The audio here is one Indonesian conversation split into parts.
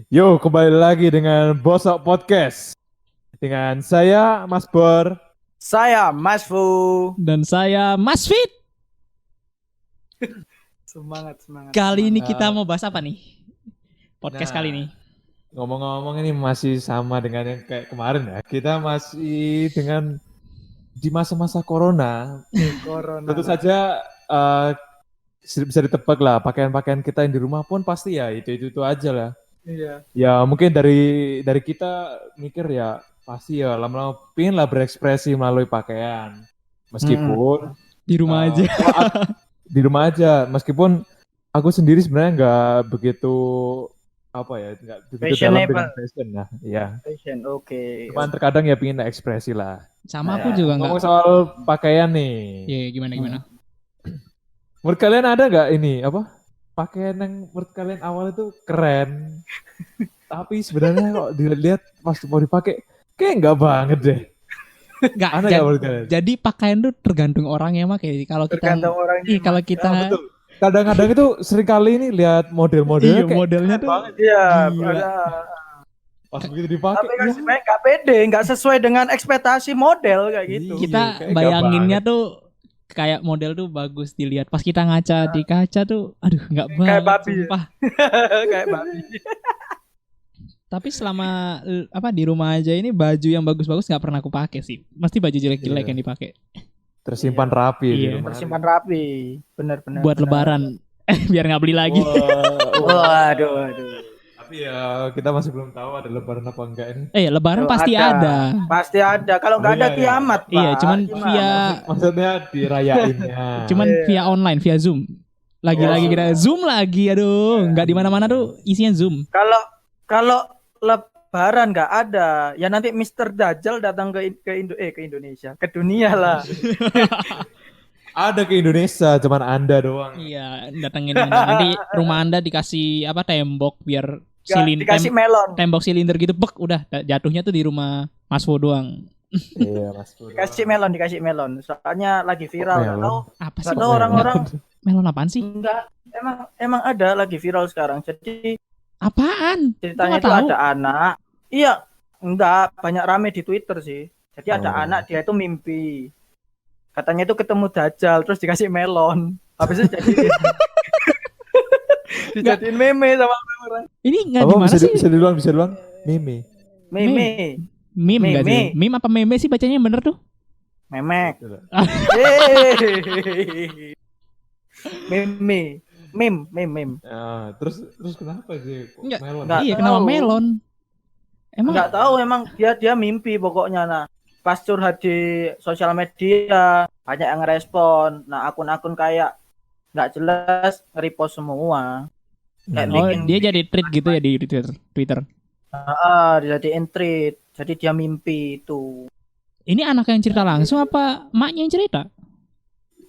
Yo, kembali lagi dengan Bosok Podcast. Dengan saya, Mas Bor. Saya Mas Fu. Dan saya Mas Fit. Semangat. Kali ini kita mau bahas apa nih? Podcast kali ini. Ngomong-ngomong ini masih sama dengan yang kayak kemarin ya. Kita masih dengan di masa-masa corona. Tentu saja bisa ditebak lah, pakaian-pakaian kita yang di rumah pun pasti ya itu aja lah. Iya. Ya mungkin dari kita mikir ya pasti ya lama-lama pingin lah berekspresi melalui pakaian. Meskipun di rumah aja. Di rumah aja. Meskipun aku sendiri sebenarnya nggak begitu nggak begitu dalam dengan fashion lah. Iya. Fashion, oke. Cuman terkadang ya pingin ekspresi lah. Sama aku juga nggak. Ngomong soal pakaian nih. Iya, gimana? Menurut kalian ada nggak ini pakaian yang menurut kalian awal itu keren, tapi sebenarnya kok dilihat pas mau dipakai kayak nggak banget deh. Nggak. Jadi pakaian tuh tergantung orangnya pakai. Kalau kita tergantung orangnya. Kalau kita betul. Kadang-kadang itu sering kali ini lihat model-modelnya kayak modelnya tuh iya, pas begitu dipakai tapi kan sebenarnya nggak pede, nggak sesuai dengan ekspektasi model kayak gitu. Kita bayanginnya tuh kayak model tuh bagus dilihat, pas kita ngaca di kaca tuh aduh nggak banget, kayak babi. Sumpah. Kayak babi. Tapi selama di rumah aja ini baju yang bagus-bagus nggak pernah aku pakai sih, mesti baju jelek-jelek yang dipakai. Tersimpan rapi di rumah. Tersimpan rapi, benar-benar. Buat lebaran biar nggak beli lagi. Waduh. Tapi ya kita masih belum tahu ada lebaran apa enggak ini. Lebaran pasti ada. Pasti ada. Kalau nggak ada kiamat, Pak. Iya, cuman via maksudnya dirayainnya. Cuman via online, via Zoom. Lagi-lagi kita Zoom lagi, aduh, nggak di mana-mana tuh isinya Zoom. Kalau lebaran nggak ada, ya nanti Mr. Dajjal datang ke Indonesia, ke dunia lah. Ada ke Indonesia, cuman Anda doang. Iya, datengin Anda. Nanti rumah Anda dikasih tembok biar dikasih melon. Tembok silinder gitu, udah jatuhnya tuh di rumah Mas Fo doang. Iya, Mas Fo. Dikasih melon. Soalnya lagi viral. Apa sih? Orang-orang melon apaan sih? Enggak, emang ada lagi viral sekarang. Jadi apaan? ceritanya itu ada anak. Iya, enggak, banyak rame di Twitter sih. Jadi ada anak, dia itu mimpi. Katanya itu ketemu Dajjal, terus dikasih melon. Habis itu dijadiin meme sama orang. Ini enggak gimana sih? Bisa diulang. Meme enggak sih? Meme apa meme sih bacanya yang bener tuh? Memek. Meme. Terus kenapa sih melon? Iya, kenapa melon? Enggak tahu, emang dia mimpi pokoknya. Nah, pas curhat di sosial media banyak yang ngerespon. Nah, akun-akun kayak nggak jelas nge-repost semua. Dia jadi tweet gitu ya di Twitter. Dijadiin tweet. Jadi dia mimpi itu. Ini anak yang cerita langsung apa maknya yang cerita?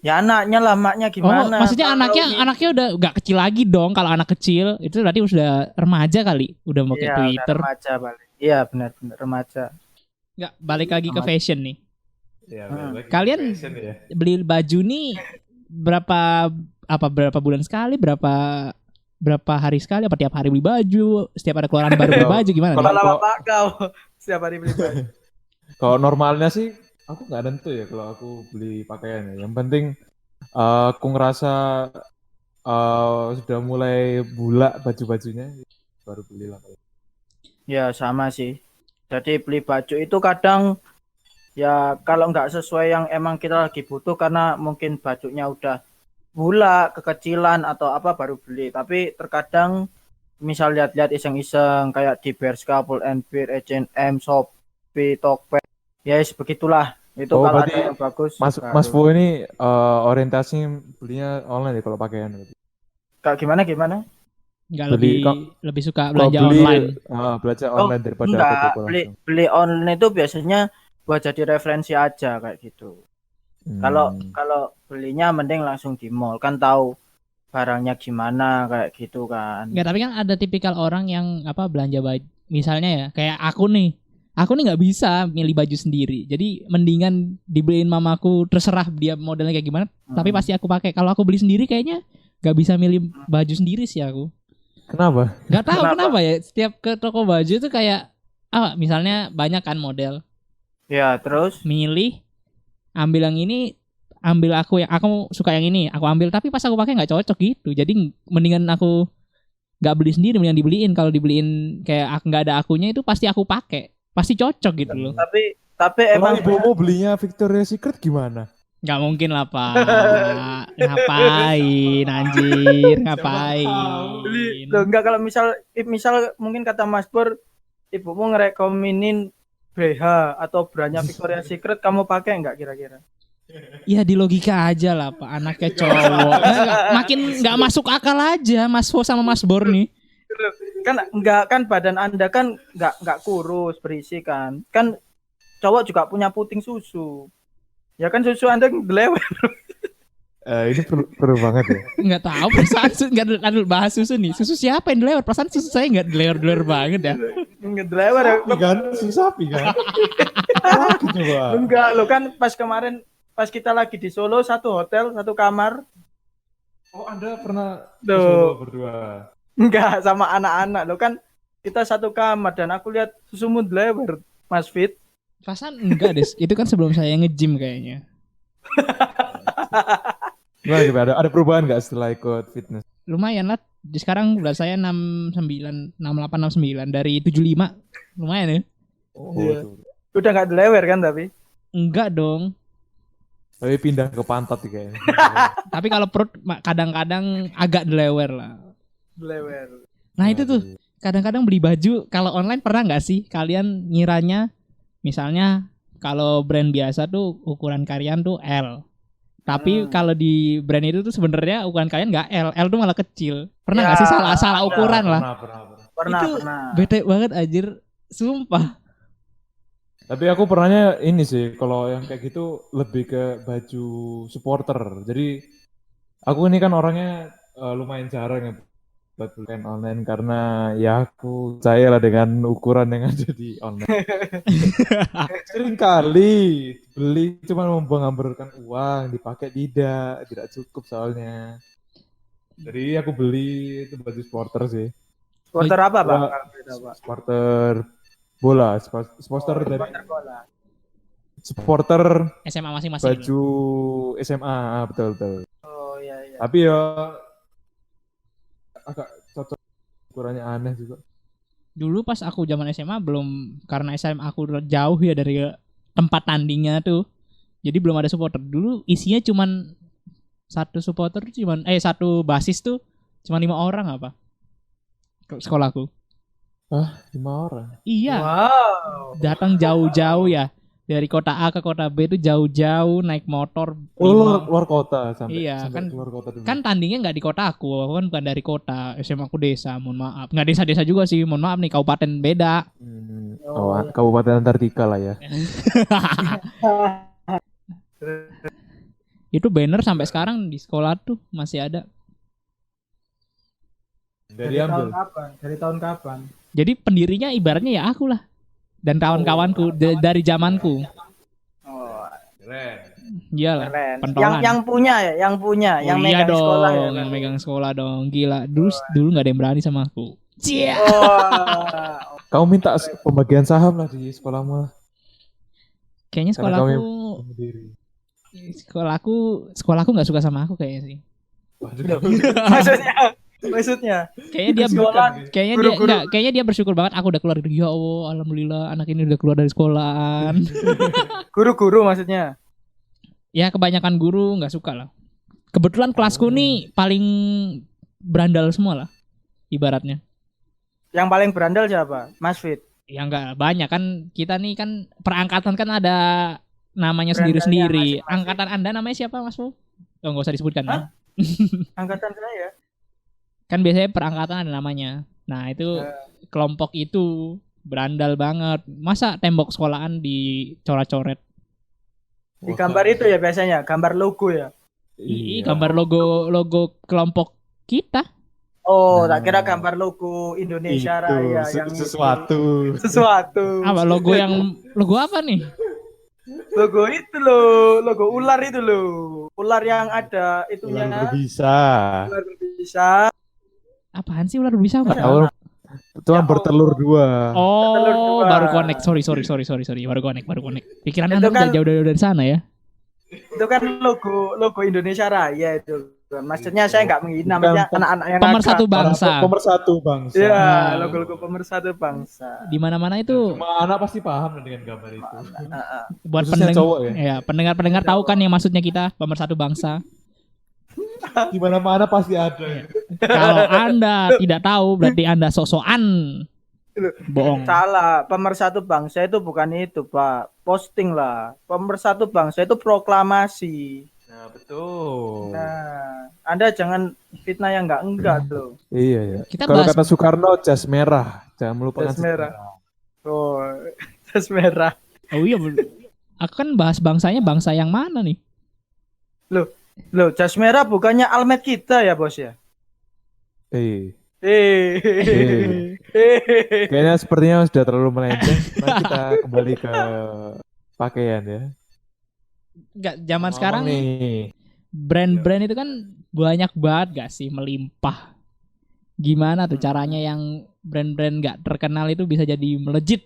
Ya anaknya lah, maknya gimana? Maksudnya anaknya udah nggak kecil lagi dong. Kalau anak kecil itu berarti sudah remaja kali, udah mau ke Twitter. Iya, remaja balik. Iya, benar remaja. Nggak, balik lagi ke fashion nih. Ya, kalian fashion, ya. Beli baju nih berapa bulan sekali, berapa hari sekali, apa tiap hari beli baju, setiap ada keluaran baru beli baju, gimana? Kalau Bapak kau setiap hari beli baju. Kalau normalnya sih aku nggak tentu ya kalau aku beli pakaian ya. Yang penting aku ngerasa sudah mulai bulak baju-bajunya baru beli lah. Ya sama sih. Jadi beli baju itu kadang ya kalau nggak sesuai yang emang kita lagi butuh, karena mungkin bajunya udah bulak, kekecilan atau apa baru beli. Tapi terkadang misal lihat-lihat iseng-iseng kayak di Bershka, Pull & Bear, H&M, Shopee, Tokped, ya begitulah. Itu kalau ada yang bagus. Mas Fu ini orientasinya belinya online ya kalau pakaian. Kak gimana? Enggak, lebih suka belanja online. Belanja online daripada toko langsung. Beli online itu biasanya buat jadi referensi aja kayak gitu. Kalau belinya mending langsung di mall, kan tahu barangnya gimana kayak gitu kan. Enggak, tapi kan ada tipikal orang yang belanja baju. Misalnya ya, kayak aku nih nggak bisa milih baju sendiri. Jadi mendingan dibeliin mamaku, terserah dia modelnya kayak gimana, tapi pasti aku pakai. Kalau aku beli sendiri kayaknya nggak bisa milih baju sendiri sih aku. Kenapa? Nggak tahu Kenapa? kenapa ya. Setiap ke toko baju tuh kayak misalnya banyak kan model, Ya, terus milih ambil yang ini, ambil aku suka yang ini, aku ambil, tapi pas aku pakai nggak cocok gitu. Jadi mendingan aku nggak beli sendiri, mendingan dibeliin. Kalau dibeliin kayak nggak ada akunya itu pasti aku pakai, pasti cocok gitu loh. tapi Kalau emang ibumu belinya Victoria's Secret gimana? Nggak mungkin lah Pak. Ngapain anjir, ngapain. beli loh, enggak kalau misal mungkin kata Mas Pur ibumu ngerekomenin BH atau brandnya Victoria's Secret kamu pakai enggak kira-kira? Ya di logika aja lah Pak, anaknya cowok. Makin nggak masuk akal aja Mas Fo sama Mas Bor nih. Kan enggak, kan badan Anda kan enggak kurus berisi kan. Kan cowok juga punya puting susu. Ya kan susu Anda gelewet. Ini perlu banget ya. Nggak tahu perasaan nggak bahas susu nih. Susu siapa yang dilewat? Perasaan susu saya nggak dilewat banget ya. Gelewet ya. Sapi kan, susu sapi kan. Coba. Enggak, lo kan pas kemarin pas kita lagi di Solo satu hotel, satu kamar. Oh, Anda pernah ke Loh. Solo berdua? Enggak, sama anak-anak lo kan kita satu kamar dan aku lihat susumu gelewet, Mas Fit. Perasaan enggak deh. Itu kan sebelum saya nge-gym kayaknya. Gimana coba, ada perubahan nggak setelah ikut fitness? Lumayan lah. Sekarang berat saya 69, 68, 69 dari 75. Lumayan ya. Oh, Iya. tuh. Udah enggak gelewet kan tapi? Enggak dong. Tapi pindah ke pantat nih kayaknya. Tapi kalau perut kadang-kadang agak dilewer lah. Gelewet. Nah itu tuh kadang-kadang beli baju kalau online pernah nggak sih kalian ngiranya misalnya kalau brand biasa tuh ukuran kalian tuh L, tapi kalau di brand itu tuh sebenarnya ukuran kalian nggak L, L tuh malah kecil. Pernah nggak Ya, sih salah ukuran lah? Pernah, Itu pernah. bete banget anjir, sumpah. Tapi aku pernahnya ini sih, kalau yang kayak gitu lebih ke baju supporter. Jadi aku ini kan orangnya lumayan jarang ya buat beli online karena ya aku percaya lah dengan ukuran yang ada di online. Sering kali beli cuma membuang-hamburkan uang, dipakai tidak cukup soalnya. Jadi aku beli itu baju supporter sih. Supporter apa, Pak? Supporter bola, supporter dari Supporter bola. supporter SMA masing-masing. baju SMA, betul. Oh iya iya. Tapi ya agak cocok, ukurannya aneh juga. Dulu pas aku zaman SMA belum, karena SMA aku jauh ya dari tempat tandingnya tuh. Jadi belum ada supporter. Dulu isinya cuman satu supporter satu basis tuh cuma 5 orang apa? Sekolahku. 5 orang. Iya. Wow. Datang jauh-jauh ya. Dari kota A ke kota B itu jauh-jauh naik motor. Oh, luar kota sampai Iya, kan keluar kota dulu. kan tandingnya nggak di kota aku kan bukan dari kota, SMA aku desa, mohon maaf. Nggak desa-desa juga sih, mohon maaf nih, kabupaten beda. Kabupaten Antartika lah ya. Itu banner sampai sekarang di sekolah tuh masih ada. Dari ambil. Dari tahun kapan? Jadi pendirinya ibaratnya ya aku lah. Dan kawan-kawanku dari zamanku. Oh, Keren. Iyalah, keren. pentolan. Yang punya ya, yang punya, Oh, yang iya megang dong, sekolah ya. yang megang sekolah dong. Gila, dulu nggak ada yang berani sama aku. Cia. Oh, Kamu minta pembagian saham lah di sekolahmu lah. Kayaknya Karena kamu yang sekolahku berdiri. sekolahku nggak suka sama aku kayaknya sih. maksudnya Kayaknya dia sekolah, kayaknya dia bersyukur banget aku udah keluar dari, ya Allah, alhamdulillah anak ini udah keluar dari sekolahan. guru-guru maksudnya. Ya kebanyakan guru nggak suka lah. Kebetulan kelasku nih paling berandal semua lah ibaratnya. Yang paling berandal siapa? Mas Fit. Ya nggak banyak kan, kita nih kan perangkatan kan ada namanya Berandalnya sendiri-sendiri. masing-masing. Angkatan Anda namanya siapa, Mas Fu? Oh, nggak usah disebutkan ya. Angkatan saya. Kan biasanya perangkatan ada namanya. Nah itu kelompok itu berandal banget. Masa tembok sekolahan dicoret-coret? Di gambar itu ya biasanya, gambar logo ya. Ih, gambar logo kelompok kita. Oh, tak kira gambar logo Indonesia Itu Raya yang sesuatu. Apa logo apa nih? Logo itu loh, logo ular itu loh. Ular yang ada itunya. Ular berbisa. Ular berbisa. Apaan sih ular berbisa? Apa? Tahu cuma Ya bertelur 2. Bertelur Oh, dua. baru connect. Sorry. Baru connect. Pikiran Itu Anda udah kan- jauh dari sana ya. Itu kan logo Indonesia Raya itu. Maksudnya saya nggak menghina, Bukan maksudnya anak-anak yang Pemersatu nakal. bangsa. Pemersatu bangsa. Iya, Nah. logo-logo pemersatu bangsa. Di mana-mana itu Semua anak pasti paham dengan gambar itu. buat Khususnya cowok ya. ya, pendengar-pendengar tahu kan yang maksudnya kita pemersatu bangsa. Di mana-mana pasti ada. Kalau Anda tidak tahu berarti Anda sok-sokan. Bohong. Salah, pemersatu bangsa itu bukan itu, Pak. Posting lah. Pemersatu bangsa itu proklamasi. Nah, betul. Nah, Anda jangan fitnah yang enggak loh. Iya ya. Kita Kalau bahas- kata Soekarno jas merah, jangan melupakan Jas merah. Oh, jas merah. Oh iya, aku kan bahas bangsanya bangsa yang mana nih? Loh, jas merah bukannya almet kita ya, Bos ya? Kayaknya sepertinya sudah terlalu melenceng. Mari kita kembali ke pakaian ya. Enggak, zaman Ngomong sekarang nih. brand-brand itu kan banyak banget gak sih, melimpah. Gimana tuh caranya yang brand-brand gak terkenal itu bisa jadi melejit?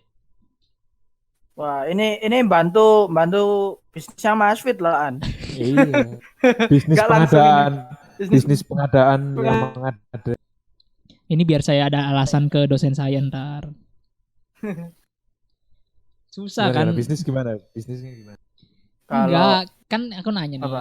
Wah, ini bantu bisnisnya Mas Fit lah, An. Iya. Bisnis Nggak langsung pengadaan, Bisnis bisnis pengadaan yang mengada. Ini biar saya ada alasan ke dosen saya ntar. Susah kan? Bisnis gimana? Bisnisnya gimana? Kalau Enggak, kan aku nanya nih. Apa?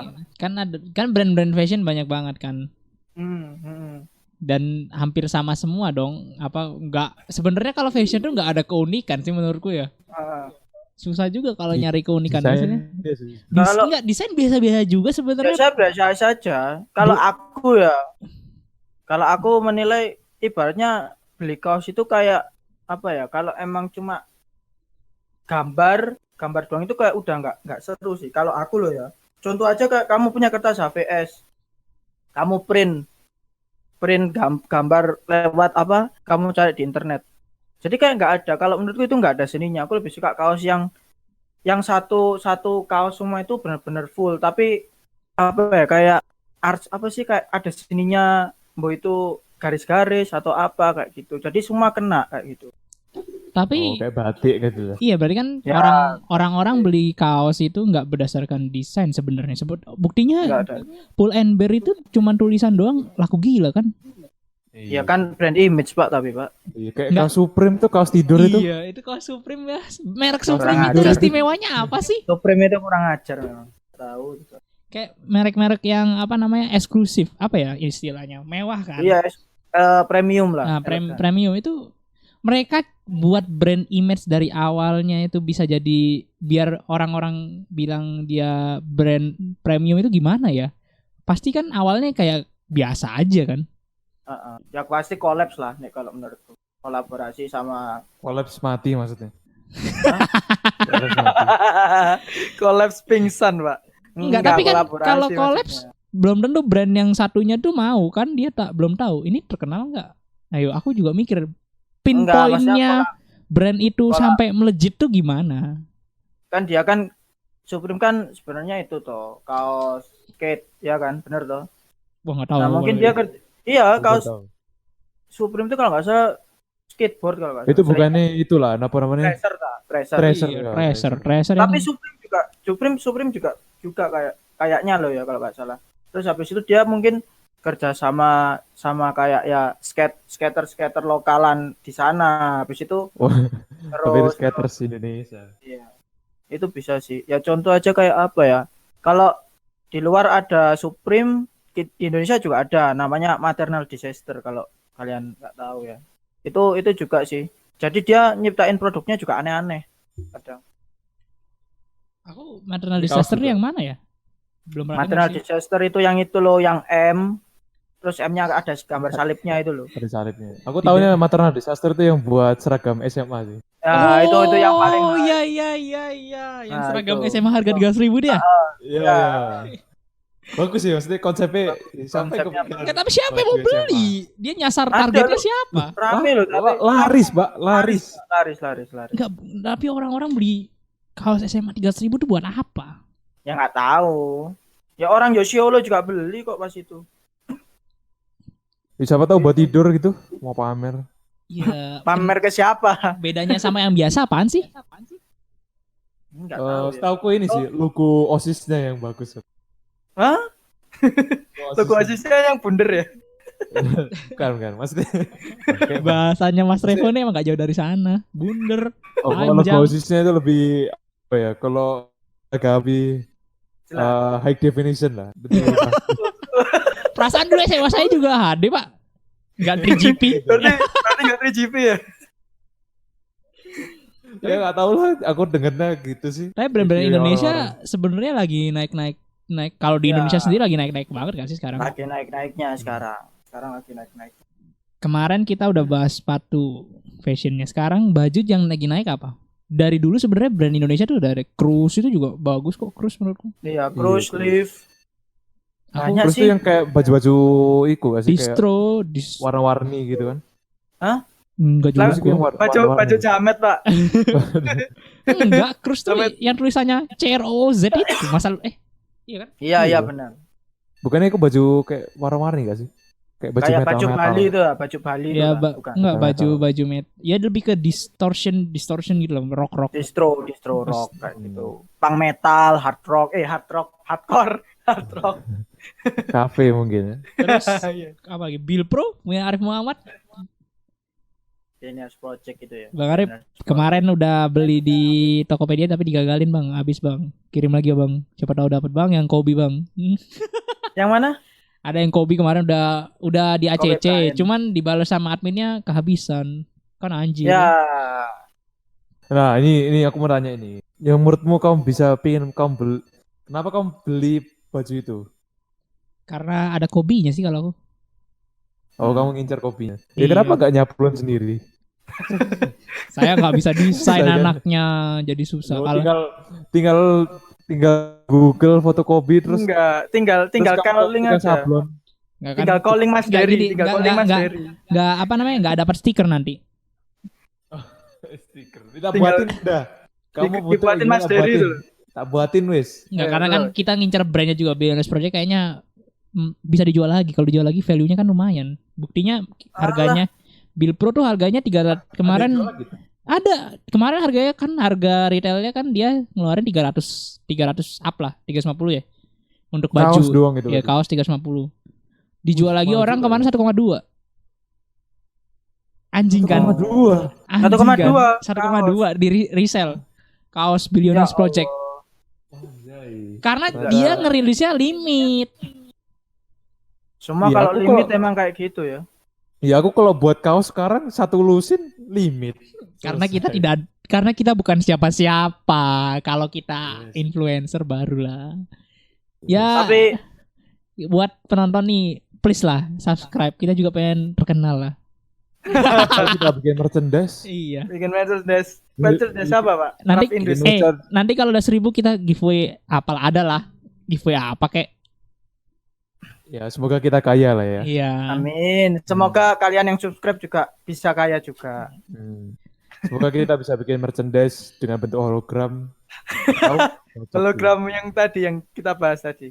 Kan brand-brand fashion banyak banget kan. hmm. Dan hampir sama semua dong. Apa enggak sebenarnya kalau fashion tuh enggak ada keunikan sih menurutku ya. Ah. Susah juga kalau nyari keunikan Desain, maksudnya. iya sih. Kalau- Enggak, desain biasa-biasa juga sebenarnya. biasa saja. Kalau aku menilai ibaratnya beli kaos itu kayak apa ya? Kalau emang cuma gambar doang itu kayak udah nggak seru sih. Kalau aku loh ya. Contoh aja kayak kamu punya kertas HVS, kamu print gambar lewat apa? Kamu cari di internet. Jadi kayak nggak ada. Kalau menurutku itu nggak ada seninya. Aku lebih suka kaos yang satu kaos semua itu benar-benar full. Tapi apa ya kayak art apa sih kayak ada seninya, mau itu garis-garis atau apa kayak gitu. Jadi semua kena kayak gitu. Tapi Kayak batik gitu lah. iya berarti kan Ya. orang-orang beli kaos itu nggak berdasarkan desain sebenarnya. Buktinya Nggak ada. Pull and Bear itu cuma tulisan doang laku gila kan? Ya kan brand image Pak tapi Pak. Iya, kayak Nggak. kaos Supreme tuh kaos tidur itu. Iya, itu kaos Supreme ya. Merek Kurang Supreme itu ajar. istimewanya apa sih? Supreme itu kurang ajar memang. Tahu. Kayak merek-merek yang apa namanya eksklusif, apa ya istilahnya? Mewah kan? Iya, premium lah. Nah, premium itu mereka buat brand image dari awalnya itu bisa jadi biar orang-orang bilang dia brand premium itu gimana ya? Pasti kan awalnya kayak biasa aja kan? Ya pasti collabs lah nih kalau menurutku. Kolaborasi sama Collapse mati maksudnya. collabs pingsan, Pak. Enggak, tapi kan kolaborasi kalau maksudnya. collabs belum tentu brand yang satunya tuh mau kan dia belum tahu ini terkenal nggak. Ayo aku juga mikir Enggak, maksudnya pinpointnya brand itu sampai melejit tuh gimana? kan dia kan Supreme kan sebenarnya itu toh kaos skate ya kan, bener toh. Wah nggak tahu. Nah mungkin dia iya kaos Supreme itu kalau nggak salah skateboard kalau nggak salah. Itu bukannya itulah apa namanya? Tracer tak? Tracer. Tracer. Iya, Ya, Tracer Tapi yang Supreme juga kayaknya loh ya kalau nggak salah. Terus habis itu dia mungkin kerja sama kayak ya skater lokalan di sana. Habis itu Oh, tapi terus skaters Indonesia. iya. Itu bisa sih. Ya contoh aja kayak apa ya? Kalau di luar ada Supreme, di Indonesia juga ada namanya Maternal Disaster kalau kalian nggak tahu ya. Itu juga sih. Jadi dia nyiptain produknya juga aneh-aneh kadang. aku maternal Di disaster kaos juga. yang mana ya? Belum pernah Maternal dengar sih. Disaster itu yang itu loh, yang M. Terus M-nya ada gambar salibnya itu loh. Ada salibnya. Aku tahunya maternal disaster itu yang buat seragam SMA sih. Ya, itu yang paling Oh iya yang Nah, seragam itu. SMA harga 3.000 dia. Iya. Bagus sih maksudnya konsepnya sampai Konsepnya kepikiran. Enggak, tapi siapa yang mau baju SMA. beli? Dia nyasar Ada targetnya loh. siapa? rame loh tapi Laris, Mbak, laris. laris. Enggak, tapi orang-orang beli kaos SMA 3.000 itu buat apa? Ya nggak tahu. Ya orang Yosiolo juga beli kok pas itu. Siapa tahu buat tidur gitu, mau pamer. Iya. Pamer ke siapa? Bedanya sama yang biasa apaan sih? Enggak tahu ya. Setauku ini sih logo OSIS-nya yang bagus. Hah? Logo Logo asisnya yang bunder ya? Bukan, maksudnya. Bahasanya Mas Revo nih emang gak jauh dari sana. Bunder. Kalau logo Panjang. OSIS-nya itu lebih apa ya? Kalau agak lebih Jelas. high definition lah. Betul. Perasaan dulu SMA saya juga HD, Pak. Enggak 3GP. Berarti nggak 3GP ya? Ya nggak tahu lah, aku dengernya gitu sih. Tapi brand-brand Jadi Indonesia orang-orang. sebenarnya lagi naik. Kalau di Ya. Indonesia sendiri lagi naik banget kan sih sekarang. Lagi naik-naiknya sekarang. Sekarang lagi naik-naik. Kemarin kita udah bahas sepatu fashionnya. Sekarang baju yang lagi naik apa? Dari dulu sebenarnya brand Indonesia tuh udah ada. Cruise itu juga bagus kok, Cruise menurutku. Iya, cruise Cruise. lift. Aku Banyak Terus sih. tuh yang kayak baju-baju iku gak sih, kayak distro, warna-warni gitu kan? enggak juga. Terus yang Baju jamet, Pak. Enggak, Cruise tuh Sampai- yang tulisannya CROZ itu masal iya kan? Iya, Iya. benar. Bukannya itu baju kayak warna-warni gak sih? Kayak baju Kayak metal baju Bali itu, baju Bali itu. Ya, lah, bukan. enggak Metal. baju met. Ya lebih ke distortion gitu loh, rock. Distro rock kayak gitu. Punk metal, hard rock, hardcore, hard rock. Cafe mungkin ya. Terus Iya. apa lagi? Bill Pro, punya Arif Muhammad. Genius Project itu ya. Bang Arif Genius Project. kemarin udah beli di Tokopedia tapi digagalin Bang, habis Bang. Kirim lagi ya Bang. Siapa tahu dapat Bang yang Kobe Bang. Yang mana? Ada yang Kobe kemarin udah di Kobe ACC, Bryant. cuman dibalas sama adminnya kehabisan. Kan anjir. Ya, Nah ini aku mau tanya ini. Yang menurutmu kamu kenapa kamu beli baju itu? Karena ada Kobe-nya sih kalau aku. Oh kamu ngincar kopinya. Ya Iya. kenapa gak nyablon sendiri? Saya nggak bisa desain Susah, kan? anaknya, jadi susah. Oh, Kalau tinggal Google fotokopi terus enggak, tinggal terus kamu calling pakai aja. sablon. nggak kan? Tinggal calling Mas Nggak Dery, gini, tinggal nggak- calling nggak- Mas nggak- Dery. nggak apa namanya, nggak dapat stiker nanti. Stiker. Kita Tinggal- buatin dah. Kamu butuh dibuatin gimana, Mas Dery buatin. itu. Tak buatin wis. Nggak, Ya, karena kan betul. kita ngincer brandnya juga, Billionaires Project kayaknya bisa dijual lagi. Kalau dijual lagi value-nya kan lumayan. Buktinya harganya Bill Pro tuh harganya 300 kemarin. Ada jual gitu. Ada. Kemarin harganya kan harga retailnya kan dia ngeluarin 300 up lah, 350 ya. Untuk baju. Kaos doang gitu. Ya kaos 350. Dijual lagi mahal orang juga kemarin ya. 1,2. Anjing kan. 1,2. Anjing 1,2 kan? 1,2 di resell. Kaos Billionaires Ya Project. Allah. Anjay. Karena Ternyata- dia ngerilisnya limit. Semua Iya, kalau aku limit kok- emang kayak gitu ya. Ya aku kalau buat kaos sekarang satu lusin limit. Karena kita Selesai. karena kita bukan siapa-siapa. Kalau kita Yes. influencer barulah. Ya, Tapi buat penonton nih, please lah subscribe. Kita juga pengen terkenal lah. Kalau kita bikin merchandise. Iya. bikin Mercedes apa, Pak? Nanti Craft Industry. bikin merchandise. nanti kalau udah 1000 kita giveaway ada lah. Giveaway apa kek? Ya semoga kita kaya lah ya. Iya. Amin. Semoga kalian yang subscribe juga bisa kaya juga. Hmm. Semoga kita bisa bikin merchandise dengan bentuk hologram. Tahu? Hologram yang tadi yang kita bahas tadi.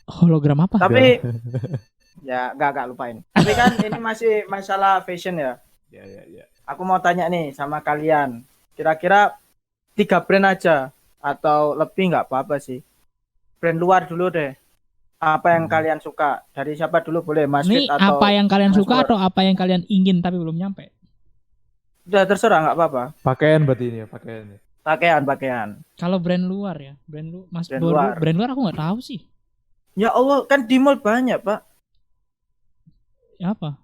Hologram apa? Tapi ya enggak lupain. Tapi kan ini masih masalah fashion ya. Ya. Aku mau tanya nih sama kalian. Kira-kira 3 brand aja atau lebih nggak apa-apa sih. Brand luar dulu deh. Apa yang kalian suka? Dari siapa dulu boleh? Mas Ini Fit atau apa yang kalian Mas suka War? atau apa yang kalian ingin tapi belum nyampe? Udah terserah nggak apa-apa. Pakaian berarti ini ya, pakaian. Pakaian. Kalau brand luar ya, Mas Brand Bor, luar. brand luar aku nggak tahu sih. Ya Allah, kan di mall banyak, Pak. Ya apa?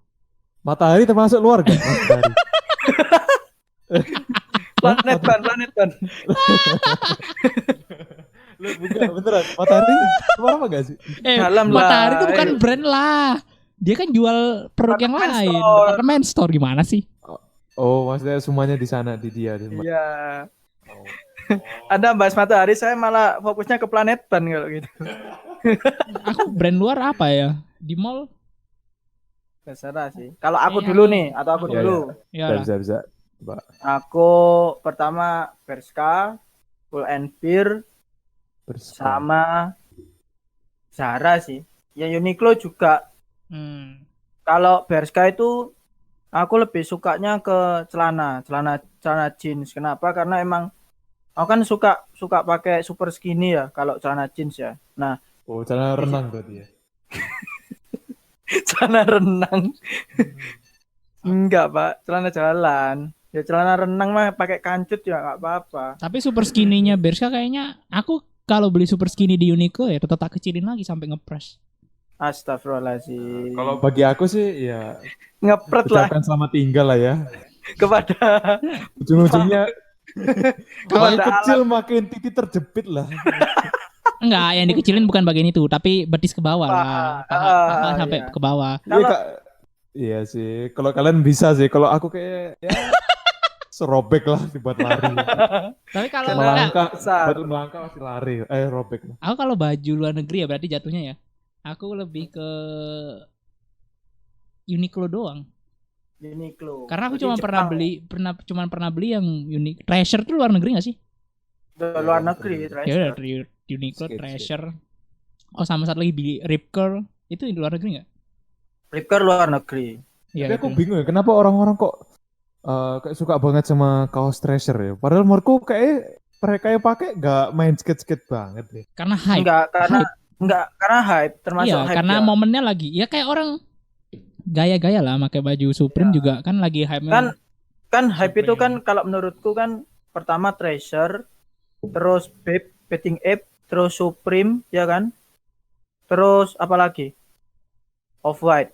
Matahari termasuk luar gak? Matahari. Planet Ban. Lu bukan beneran. Matahari luar apa gak sih? Dalam lah. Matahari itu bukan brand lah. Dia kan jual produk yang Department lain. store. Department store gimana sih? Oh, maksudnya semuanya di sana di dia. Iya. Anda bahas matahari, saya malah fokusnya ke Planet Ban kalau gitu. Aku brand luar apa ya? Di mall? Terserah sih. Kalau aku Iya. dulu nih, atau aku Iya, dulu. Ya lah. Bisa. Aku pertama Bershka, Pull and Bear, Bersama. sama Zara sih. Ya Uniqlo juga Kalau Bershka itu aku lebih sukanya ke celana jeans. Kenapa? Karena emang aku kan suka pakai super skinny ya kalau celana jeans ya. Nah, Oh, celana renang berarti ya. celana renang enggak, Pak. Celana jalan. Ya celana renang mah pakai kancut ya nggak apa-apa. Tapi super skinny-nya Bershka kayaknya aku kalau beli super skinny di Uniqlo ya tetap tak kecilin lagi sampai ngepres. Astagfirullahaladzim. Kalau bagi aku sih ya Ngepret lah ucapkan selamat tinggal lah ya. kepada Ujung-ujungnya Kalau makin ada kecil makin titik terjepit lah. Enggak, yang dikecilin bukan bagian itu, tapi betis ke bawah lah. Paha sampai iya. ke bawah. Iya, Kak. Iya sih. Kalau kalian bisa sih. Kalau aku kayak ya serobek lah buat lari. Tapi kalau Melangkah, besar. buat melangkah pasti lari. Robek lah. aku kalau baju luar negeri ya berarti jatuhnya ya. Aku lebih ke Uniqlo doang. Uniqlo. Karena aku Berarti cuma pernah beli yang Treasure tuh luar negeri gak sih? luar negeri. Ya udah Uniqlo, Skate, Treasure. Oh sama satu lagi beli Rip Curl. Itu di luar negeri gak? Ripker luar negeri. Iya. Tapi aku bingung ya. Kenapa orang-orang kok kayak suka banget sama kaos Treasure ya? Padahal menurutku kayak mereka yang pakai nggak main skate-skate banget deh. Karena hype. Karena hype termasuk Iya, hype. karena ya. momennya lagi. Ya kayak orang gaya-gaya lah pakai baju Supreme juga kan lagi hype-nya. Kan hype itu Supreme. kan kalau menurutku kan pertama Treasure, terus Bathing Ape, terus Supreme ya kan? Terus apa lagi? Off-White.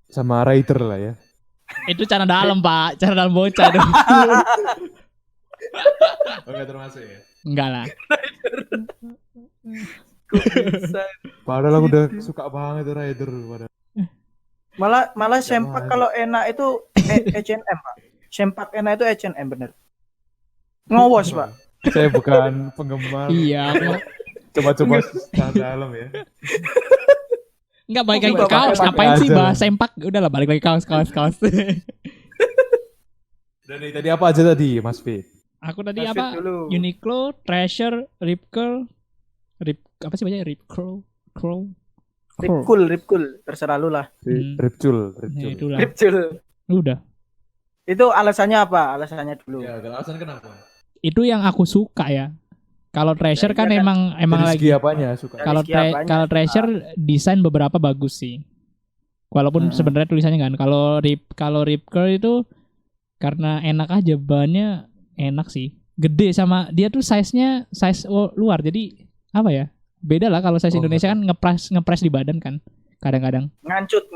Sama Rider lah ya. Itu cara dalam, Pak. Cara dalam bocah dong. Oke, termasuk ya. Enggak lah. Padahal aku udah suka banget Rider. Malah sempak kalau enak itu H&M, Pak. Sempak enak itu H&M bener. Ngowos, Pak. Saya bukan penggemar. Iya. Coba-coba secara dalam ya. Enggak balik lagi Juga ke kaos. pakai Ngapain sih aja. bahas sempak? Udahlah balik lagi kaos. Dan tadi apa aja tadi, Mas Fit? Aku tadi Mas apa? Fit dulu. Uniqlo, Treasure, Rip Curl, apa sih bacanya? Rip Curl. Rip cool, terserah lu lah. Ripcul. Ya, itulah. Rip cool. Udah. Itu alasannya apa? Alasannya dulu. Ya, alasan kenapa? Itu yang aku suka ya. Kalau Treasure Ya, kan iya kan. emang Dari lagi. segi apanya suka? Dari Kalau segi apanya? kalau Treasure desain beberapa bagus sih. Walaupun sebenarnya tulisannya kan. Kalau Rip Curl itu karena enak aja, bahannya enak sih. Gede sama dia tuh size luar. Jadi apa ya? Beda lah kalau size Indonesia kan ngepres di badan kan. Kadang-kadang. Ngancut.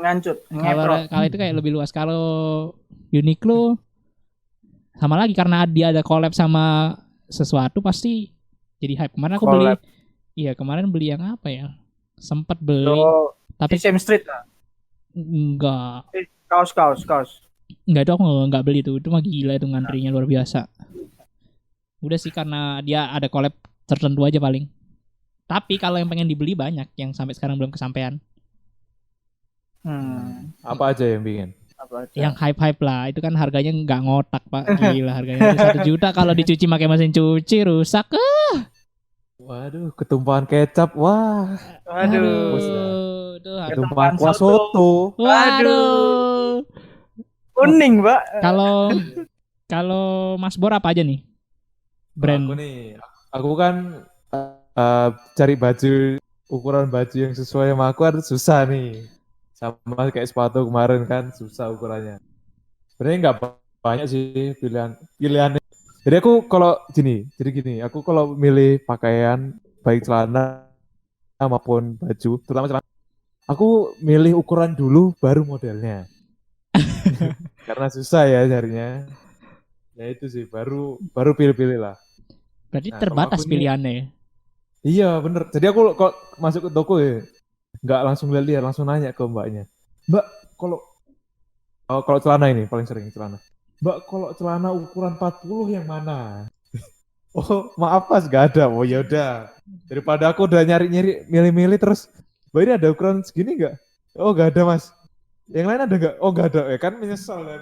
Kalau itu kayak lebih luas. Kalau Uniqlo sama lagi karena dia ada collab sama sesuatu pasti jadi hype. Kemarin aku Collab. kemarin beli yang apa ya? Sempat beli Oh, tapi di same street lah. enggak Kaos. itu aku enggak beli itu mah gila itu ngantrinya luar biasa. Udah sih karena dia ada collab tertentu aja paling. Tapi kalau yang pengen dibeli banyak yang sampai sekarang belum kesampaian. Apa aja yang bikin? Apa aja? Yang hype lah itu kan harganya nggak ngotak Pak, gila harganya 1 juta kalau dicuci pakai mesin cuci rusak. Waduh, ketumpahan kecap. Wah, Waduh. Itu ketumpahan kuah soto. Waduh. Kuning, Pak. Kalau Mas Bor apa aja nih? Brand. Aku kan cari baju ukuran baju yang sesuai sama aku kan susah nih. Sama kayak sepatu kemarin kan susah ukurannya. Sebenarnya nggak banyak sih pilihannya. Jadi aku kalau gini, aku kalau milih pakaian baik celana maupun baju, terutama celana, aku milih ukuran dulu baru modelnya. Karena susah ya carinya. Ya itu sih baru pilih-pilih lah. Berarti Nah, terbatas kalau aku pilihannya ya. Iya bener. Jadi aku kalau masuk ke toko ya nggak langsung lihat, langsung nanya ke mbaknya. Mbak, kalau celana ini paling sering celana. Mbak, kalau celana ukuran 40 yang mana? Oh, maaf Mas, nggak ada. Oh ya udah. Daripada aku udah nyari-nyari, milih-milih terus, Mbak ini ada ukuran segini nggak? Oh nggak ada Mas. Yang lain ada nggak? Oh nggak ada. Ya kan menyesal kan.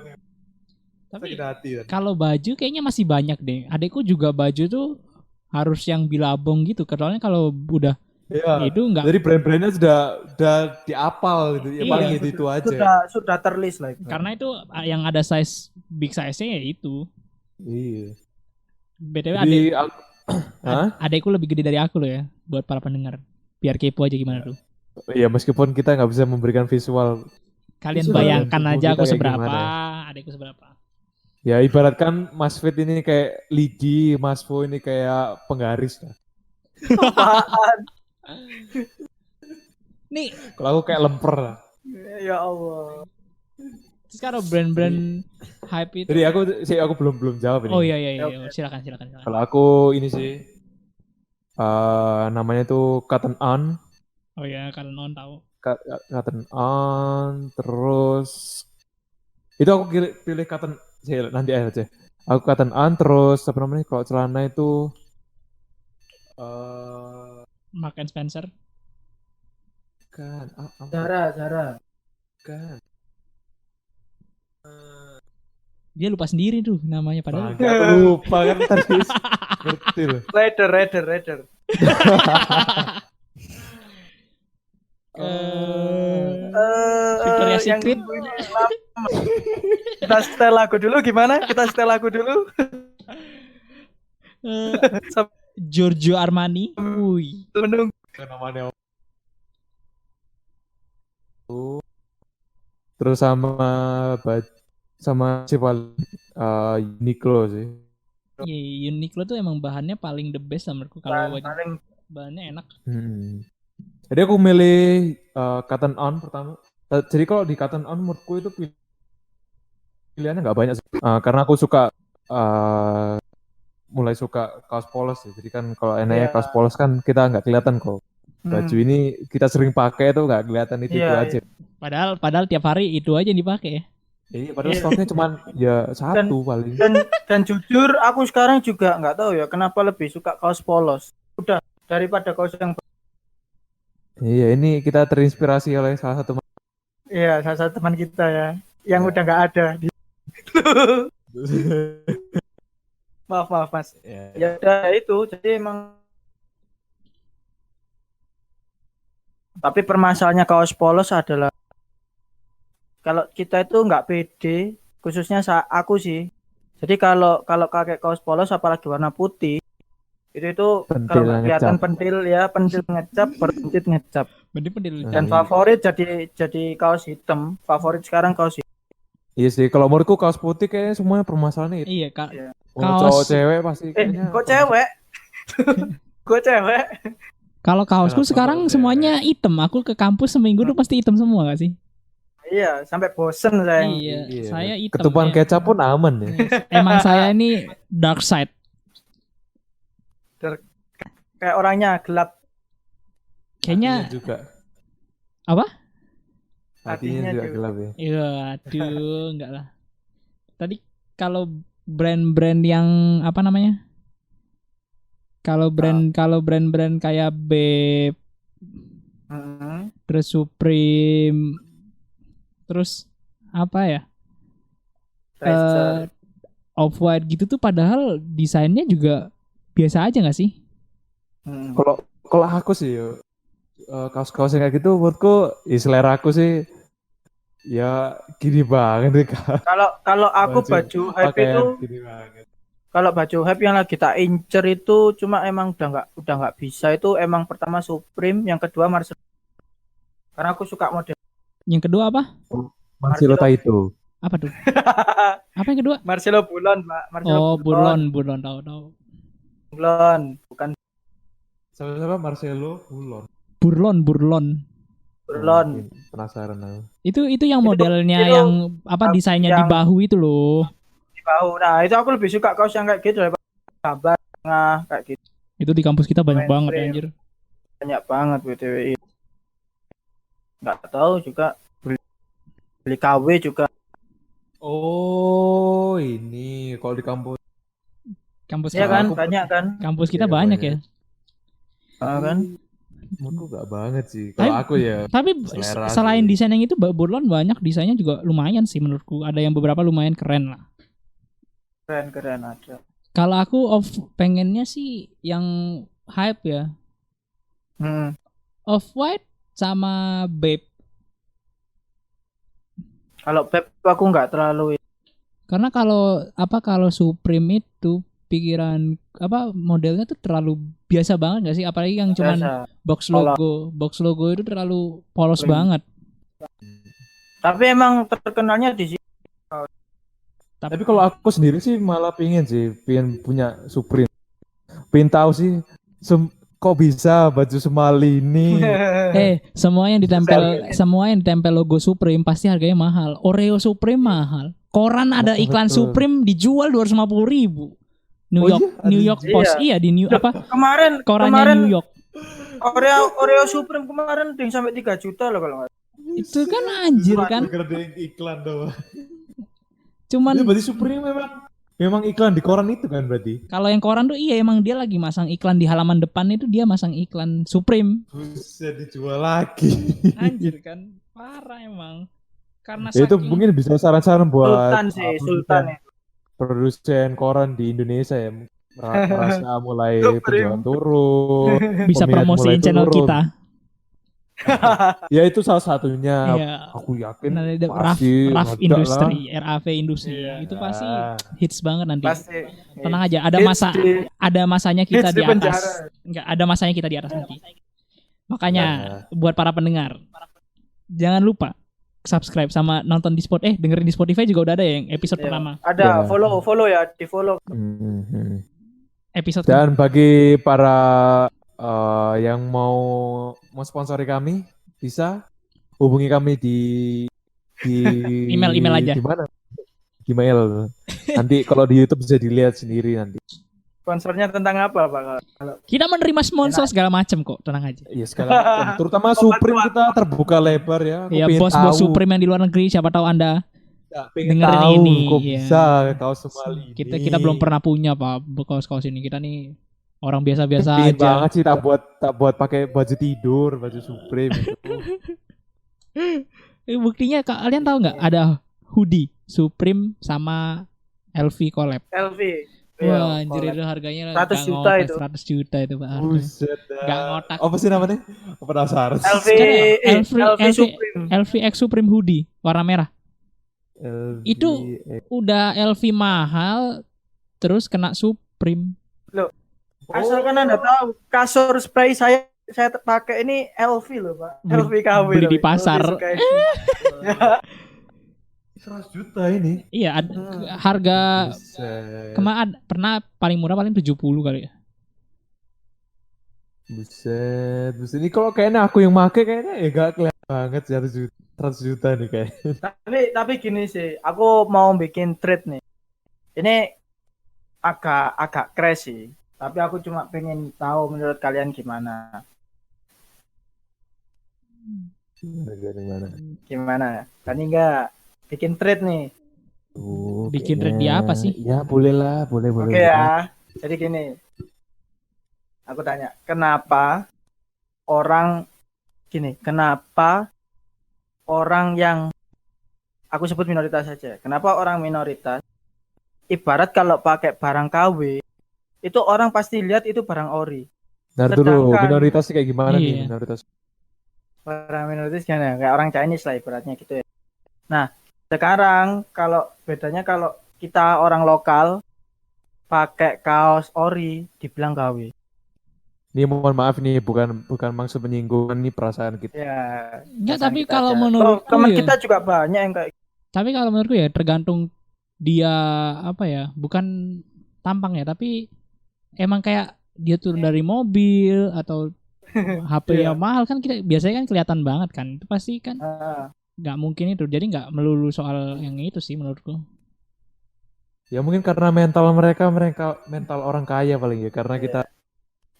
Tapi Sakit hati kan. kalau baju kayaknya masih banyak deh. Adekku juga baju tuh harus yang bilabong gitu. Soalnya kalau udah Iya. Itu enggak. Jadi brand-brandnya sudah diapal gitu. Ya Iya. paling itu aja. Sudah terlist lah itu. Karena itu yang ada size big size-nya ya itu. Iya. BTW Jadi Hah? adekku lebih gede dari aku loh ya, buat para pendengar. Biar kepo aja gimana tuh. Iya, meskipun kita nggak bisa memberikan visual. Kalian Visual bayangkan tubuh aja kita aku kayak seberapa, gimana adekku seberapa. Ya ibaratkan Mas Fit ini kayak lidi, Mas Fo ini kayak penggaris lah. Apaan? Nih, Kalau aku kayak lemper lah. Ya Allah. terus kalau brand-brand hype itu. Jadi aku belum jawab ini. Oh iya. Silakan. Kalau aku ini sih namanya tuh Cotton On. Oh ya, kalian non tahu. Cotton On, terus itu aku pilih cotton nanti aja. Aku cotton on, terus apa namanya kalau celana itu Mark and Spencer. kan Zara. kan Dia lupa sendiri tuh namanya padahal. Bangga, aku lupa kan tadi ngerti loh. Raider. Victoria's Yang Secret. Kita setel lagu dulu gimana? Giorgio Armani. Wih. Menunggu. Namanya terus sama si paling Uniqlo sih. Iya, Uniqlo tuh emang bahannya paling the best lah menurutku. Kalau Paling bahannya enak. Jadi aku milih cotton on pertama. Jadi kalau di cotton on menurutku itu pilihannya nggak banyak sih. Karena aku suka mulai suka kaos polos ya. Jadi kan kalau enaknya kaos polos kan kita nggak kelihatan kok. Baju ini kita sering pakai tuh nggak kelihatan itu aja. Padahal tiap hari itu aja yang dipakai ya. Iya, padahal stoknya cuma ya satu paling. Dan jujur aku sekarang juga nggak tahu ya kenapa lebih suka kaos polos. Udah daripada kaos yang. Iya, ini kita terinspirasi oleh salah satu teman kita ya yang udah nggak ada. Maaf Mas. Ya udah itu jadi emang. Tapi permasalahannya kaos polos adalah kalau kita itu nggak pede, khususnya aku sih. Jadi kalau pakai kaos polos apalagi warna putih, itu kalau nggak kelihatan pentil ngecap, berpentil ngecap. Dan favorit jadi kaos hitam. Favorit sekarang kaos hitam. Iya sih, kalau menurutku kaos putih kayaknya semuanya permasalahannya itu. Iya, Kak. Cowok cewek pasti kayaknya. Kok cewek? Gue cewek. Kalau kaosku sekarang semuanya hitam. Aku ke kampus seminggu tuh pasti hitam semua gak sih? Iya, sampai bosen saya. Iya, saya hitam. Ketupan kecap pun aman ya. Emang saya ini dark side. Kayak orangnya gelap. Kayaknya juga. Apa? Hatinya juga gelap ya. Iya, aduh, enggak lah. Tadi kalau brand-brand yang apa namanya? Kalau brand-brand kayak Babe, terus Supreme, terus apa ya? Off-White gitu tuh padahal desainnya juga biasa aja nggak sih? Kalau aku sih kaos-kaos yang kayak gitu menurutku selera aku sih ya gini banget nih. Kalau aku baju hype itu gini banget. Kalau baju hype yang lagi tak incer itu cuma emang udah nggak bisa itu emang pertama Supreme, yang kedua Marcelo. Karena aku suka model. Yang kedua apa? Marcelo Taito. Apa tuh? Apa yang kedua? Marcelo Bulon, Pak. Bulon tahu. Bulon, bukan Sama-sama Marcelo Bulon. Burlon. Penasaran aku. Itu yang modelnya yang apa desainnya di bahu itu loh. Bahu. Nah, itu aku lebih suka kaos yang kayak gitu daripada gambar tengah kayak gitu. Itu di kampus kita banyak banget anjir. Banyak banget BTW. Enggak tahu juga beli KW juga. Oh, ini kalau di kampus ya kan banyak kan. Kampus kita banyak ya. Kan? Menurutku enggak banget sih. Kalau aku ya. Tapi selain desain yang itu Burlon banyak desainnya juga lumayan sih menurutku. Ada yang beberapa lumayan keren lah. Keren aja. Kalau aku pengennya sih yang hype ya. Off-White sama Bape. Kalau Beb aku nggak terlalu. Karena kalau Supreme itu pikiran modelnya tuh terlalu biasa banget nggak sih? Apalagi yang cuman Biasa. box logo itu terlalu polos Plain. banget. Tapi emang terkenalnya di sini. Tapi kalau aku sendiri sih malah pengen punya Supreme. Pengen tahu sih kok bisa baju semali ini. Semua yang ditempel logo Supreme pasti harganya mahal. Oreo Supreme mahal. Koran ada iklan Betul. Supreme dijual 250.000. New Oh York iya? New York Iya. Post. Iya di Kemarin korannya New York. Oreo Supreme kemarin ding sampai 3 juta loh kalau nggak. Itu kan anjir kan. Gede iklan doang. Cuman Berarti Supreme memang iklan di koran itu kan berarti. kalau yang koran tuh emang dia lagi masang iklan di halaman depan itu dia masang iklan Supreme. Bisa dijual lagi. Anjir kan. Parah emang. Karena Ya itu saking mungkin bisa saran-saran buat Sultan ya. produsen koran di Indonesia ya. Merasa mulai penjualan turun. bisa peminat promosiin mulai channel turun. kita. Ya itu salah satunya. Iya. Aku yakin Nah, ada pasti RAF ada Industri, lah. RAV Industri. Iya. Itu pasti hits banget nanti. Pasti. Tenang aja, ada masanya kita hits di di atas. penjara. Enggak, ada masanya kita di atas nanti. Makanya buat para pendengar, jangan lupa subscribe sama nonton di dengerin di Spotify juga udah ada ya yang episode Iya. pertama. Ada Ya. follow ya, di follow. Mhm. Episode Dan bagi para yang mau sponsori kami, bisa hubungi kami di Email aja. Di mana? Di email. Nanti kalau di YouTube bisa dilihat sendiri nanti. Sponsornya tentang apa Pak? Kalau kita menerima sponsor segala macam kok, tenang aja. Iya sekarang terutama Supreme kita terbuka lebar ya. Aku Ya pengen bos-bos tahu. Supreme yang di luar negeri, siapa tahu Anda Pengen dengerin tahu ini, kok iya. bisa kaos semali ini. kita belum pernah punya Pak kaos-kaos ini. Kita nih orang biasa-biasa Pengen aja. banget sih tak buat pakai baju tidur, baju Supreme itu. Buktinya kalian tahu nggak ada hoodie Supreme sama LV collab. LV. Wah, anjir itu harganya 100 nggak juta ngotak, itu. 100 juta itu Pak. Buset dah. Nggak ngotak. Apa sih namanya? Penasaran. LV LV Supreme. LVX Supreme hoodie warna merah. LV. Itu udah LV mahal terus kena Supreme. Asalkan Anda tahu, kasur spray saya pakai ini LV loh Pak. LV KW. beli di loh. pasar. LV Sky. Ya. 100 juta ini. Iya, harga Buset. kemarin pernah paling murah paling 70 kali ya. Buset. Ini kalau kayaknya aku yang make kayaknya gak kelihatan banget 100 juta nih kayak. Tapi gini sih, aku mau bikin thread nih. Ini agak crash sih. Tapi aku cuma pengen tahu menurut kalian gimana. Gimana? Kan enggak bikin thread nih. Bikin thread di apa sih? Ya boleh lah, boleh. Oke ya. Jadi gini. Aku tanya, kenapa orang yang aku sebut minoritas saja. Kenapa orang minoritas ibarat kalau pakai barang KW itu orang pasti lihat itu barang ori. Ntar dulu, Sedangkan- minoritas kayak gimana nih Iya. minoritas? Orang minoritas kan ya, kayak orang Chinese lah ibaratnya gitu ya. Nah, sekarang bedanya kalau kita orang lokal pakai kaos ori dibilang KW. Ini mohon maaf nih, bukan maksud menyinggung nih perasaan kita. Ya. Enggak, perasaan tapi kita kalau aja. menurutku teman ya. kita juga banyak yang kayak Tapi kalau menurutku ya tergantung dia bukan tampang ya, tapi emang kayak dia turun dari mobil atau HP yang mahal kan kita biasanya kan kelihatan banget kan. Itu pasti kan nggak mungkin itu. Jadi nggak melulu soal yang itu sih menurutku. Ya mungkin karena mental mereka mental orang kaya paling ya, karena kita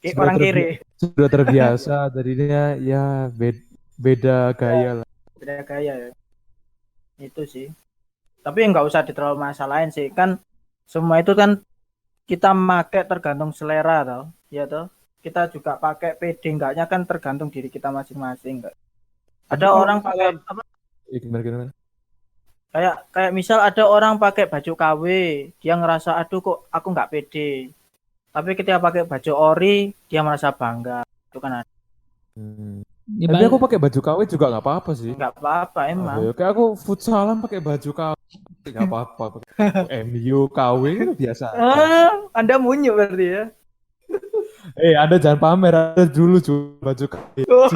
kayak sudah orang kiri. sudah terbiasa jadinya ya beda gaya lah. Beda gaya ya. Itu sih. Tapi nggak usah terlalu masalahin sih. Kan semua itu kan kita pakai tergantung selera tau. Ya toh. Kita juga pakai pede enggaknya kan tergantung diri kita masing-masing enggak. Ada orang pakai apa? Gimana? Kayak misal ada orang pakai baju KW, dia ngerasa aduh kok aku nggak pede. Tapi ketika pakai baju ori, dia merasa bangga. Itu kan ada. Ya, Tapi aku pakai baju KW juga nggak apa-apa sih. Nggak apa-apa emang. Kayak aku futsalan pakai baju KW nggak apa-apa. MU KW itu biasa. Anda munyu berarti ya. Anda jangan pamer, ada dulu jual baju KW. Oh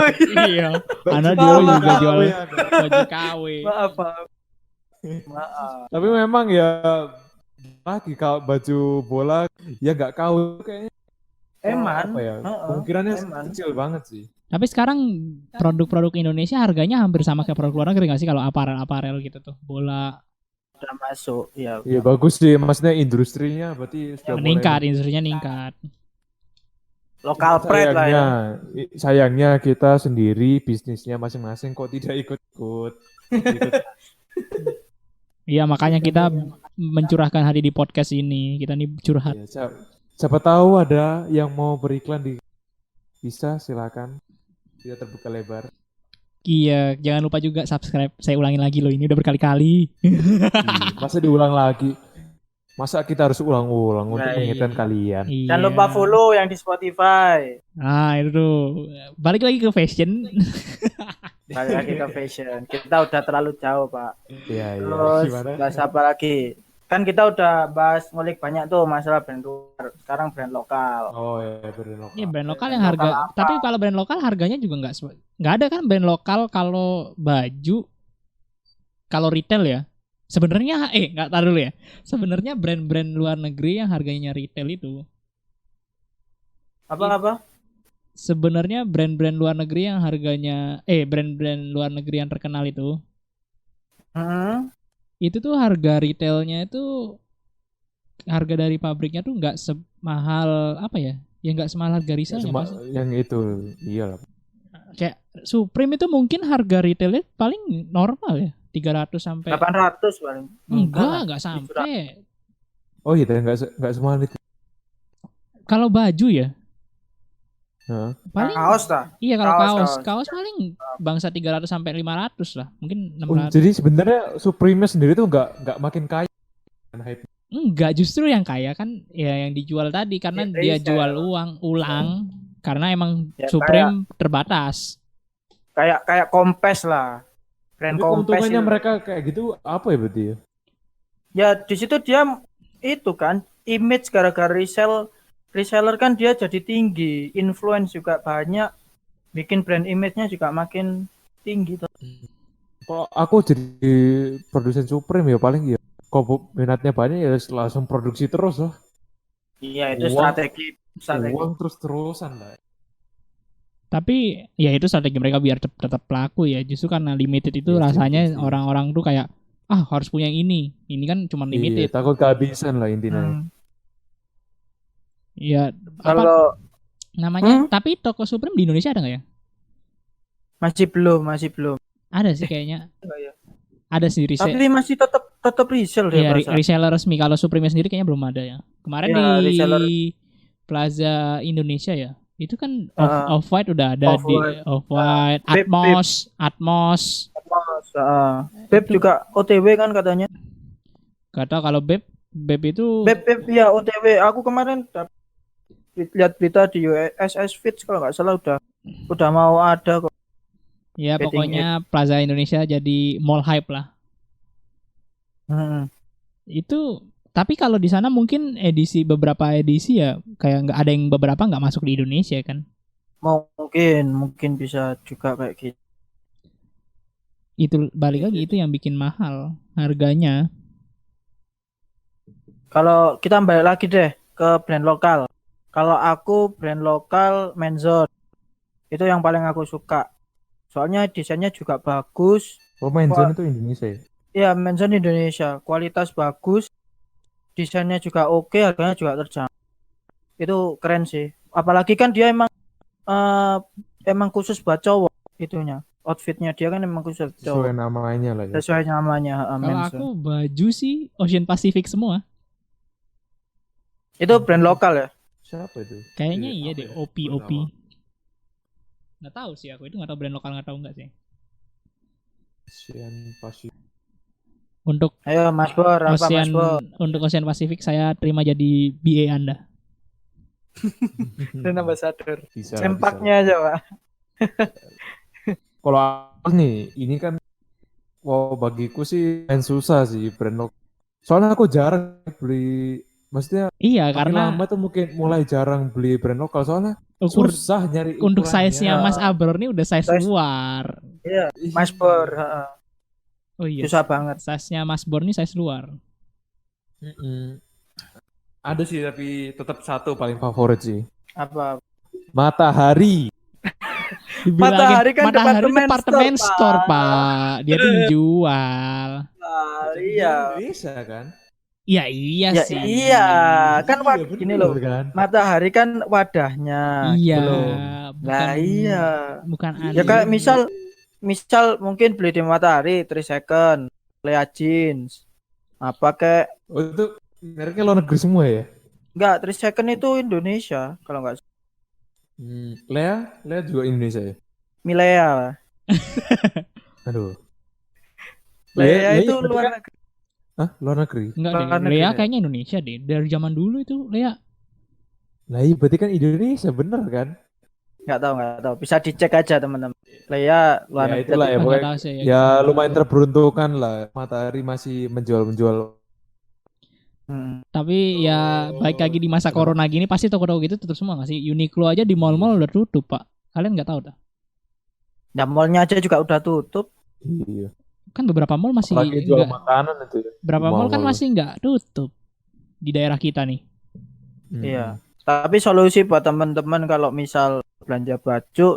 iya. Anda Baju dulu KW juga jual ada. baju KW. maaf. Maaf. Tapi memang ya lagi kalau baju bola ya nggak KW kayaknya. Eman. Apa ya? Kemungkinannya Eman. kecil banget sih. Tapi sekarang produk-produk Indonesia harganya hampir sama kayak produk luar negeri nggak sih kalau aparel gitu tuh bola Udah masuk ya. Iya bagus sih, maksudnya industrinya berarti sudah meningkat, mulai industrinya meningkat. Lokal pride lah ya. Sayangnya kita sendiri bisnisnya masing-masing kok tidak ikut-ikut. Iya makanya kita mencurahkan hati di podcast ini. Kita nih curhat. Ya, siapa tahu ada yang mau beriklan bisa silakan. Tidak terbuka lebar. Iya, jangan lupa juga subscribe. Saya ulangin lagi loh, ini udah berkali-kali. Masa diulang lagi? Masa kita harus ulang-ulang untuk mengingatkan kalian? Iya. Jangan lupa follow yang di Spotify. Ah, itu tuh. Balik lagi ke fashion. Balik lagi ke fashion. Kita udah terlalu jauh, Pak. Iya. Terus Gimana? bahas apa lagi? Kan kita udah bahas ngulik banyak tuh masalah brand luar. Sekarang brand lokal. Oh ya, brand lokal. Iya, brand lokal Brand yang harga. lokal apa? Tapi kalau brand lokal harganya juga nggak ada kan brand lokal kalau baju. Kalau retail ya. Sebenarnya nggak tahu dulu ya. Sebenarnya brand-brand luar negeri yang harganya retail itu. Apa? Sebenarnya brand-brand luar negeri yang harganya brand-brand luar negeri yang terkenal itu itu tuh harga retailnya itu harga dari pabriknya tuh nggak semahal apa ya nggak semahal harga resellnya yang itu iyalah. Kayak Supreme itu mungkin harga retailnya paling normal ya 300 sampai 800 paling. enggak sampai. Oh iya, nggak semahal itu. Kalau baju ya paling kaos lah. Iya kalau kaos paling bangsa 300 sampai 500 lah, mungkin 600. Jadi sebenarnya Supreme sendiri tuh nggak makin kaya. Enggak, justru yang kaya kan ya yang dijual tadi karena dia jual ulang karena emang ya, Supreme terbatas. Kayak Kompes lah. Brand Kompes. Keuntungannya mereka kayak gitu apa ya berarti ya? Ya di situ dia itu kan image gara-gara reseller kan dia jadi tinggi, influence juga banyak, bikin brand image-nya juga makin tinggi tuh. Kalau aku jadi produsen Supreme ya paling ya kok minatnya banyak ya langsung produksi terus loh. Iya itu strategi. Uang terus-terusan lah. Tapi ya itu strategi mereka biar tetap laku ya. Justru karena limited itu rasanya orang-orang tuh kayak harus punya yang ini. Ini kan cuma limited. Iya, takut kehabisan lah intinya. Iya. Kalau namanya tapi toko Supreme di Indonesia ada nggak ya? Masih belum. Ada sih kayaknya. Ada sih resell. Tapi masih tetap resell dia. Iya, reseller resmi. Kalau Supreme sendiri kayaknya belum ada ya. Kemarin ya, di reseller. Plaza Indonesia ya. Itu kan Off-White udah ada di Off-White, Atmos. Beb juga OTW kan katanya. Kata kalau Beb itu Beb ya OTW. Aku kemarin lihat berita di USS Fit kalau nggak salah udah mau ada kok. Ya pokoknya Plaza Indonesia jadi mall hype lah. Itu tapi kalau di sana mungkin beberapa edisi ya kayak nggak ada yang beberapa nggak masuk di Indonesia kan? Mungkin bisa juga kayak gitu. Itu balik lagi itu yang bikin mahal harganya. Kalau kita balik lagi deh ke brand lokal. Kalau aku brand lokal Menzone itu yang paling aku suka. Soalnya desainnya juga bagus. Oh, Menzone itu Indonesia ya? Iya, Menzone Indonesia. Kualitas bagus. Desainnya juga oke, harganya juga terjangkau. Itu keren sih. Apalagi kan dia emang khusus buat cowok itunya. Outfitnya dia kan emang khusus buat cowok. Sesuai namanya lah ya. Sesuai namanya. Kalau aku baju sih Ocean Pacific semua. Itu brand lokal ya? Siapa itu? Kayaknya iya deh, OP. Nggak tahu sih aku itu nggak tahu brand lokal nggak tahu nggak sih. Ocean Pacific. Untuk ayo Mas Bor, untuk Ocean Pacific saya terima jadi BA Anda. Dan ambassador. Bisa. Sempaknya aja Pak. Kalau aku nih, ini kan bagiku sih main susah sih brand lokal. Soalnya aku jarang beli, maksudnya Iya, makin karena lama tuh mungkin mulai jarang beli brand lokal soalnya ukur susah nyari untuk ukurannya. size-nya Mas Abror ini udah size Size- luar. Iya, Iya. Mas Bor, heeh. Oh iya. Susah banget. Size-nya Mas Bor ini size luar. Mm-mm. Ada sih tapi tetap satu paling favorit sih. Apa? Matahari. Matahari kan Matahari departemen departemen store, store, Pak. Pak. Dia tuh menjual. Iya. Indonesia kan? Ya iya Ya sih. iya, kan Iya, gini bener loh. kan? Matahari kan wadahnya. Iya, Belum. bukan Nah, iya. bukan Ya aneh. kayak misal mungkin beli di Matahari 3 second, Lea jeans. Apa kayak Oh itu mereknya luar negeri semua ya? enggak 3 second itu Indonesia kalau enggak Lea juga Indonesia ya? Milea. Aduh. Lea itu berarti luar kan- negeri. Hah? Luar negeri? Enggak deh, Luar negeri Lea ya? kayaknya Indonesia deh. Dari zaman dulu itu Lea. Nah iya berarti kan Indonesia bener kan? Enggak tahu. Bisa dicek aja teman-teman. Lea luar Ya negeri. itulah ya Enggak pokoknya. tahu sih ya. Ya lumayan terberuntukan lah. Matahari masih menjual. Hmm. Tapi ya baik lagi di masa corona gini pasti toko-toko gitu tutup semua nggak sih? Uniqlo aja di mall-mall udah tutup, Pak. Kalian nggak tahu dah? Ya mallnya aja juga udah tutup. Iya. Kan beberapa mall masih Apalagi jual nggak. makanan itu ya. Beberapa mall kan Mall-mall. masih nggak tutup di daerah kita nih. Iya. Tapi solusi buat teman-teman kalau misal belanja baju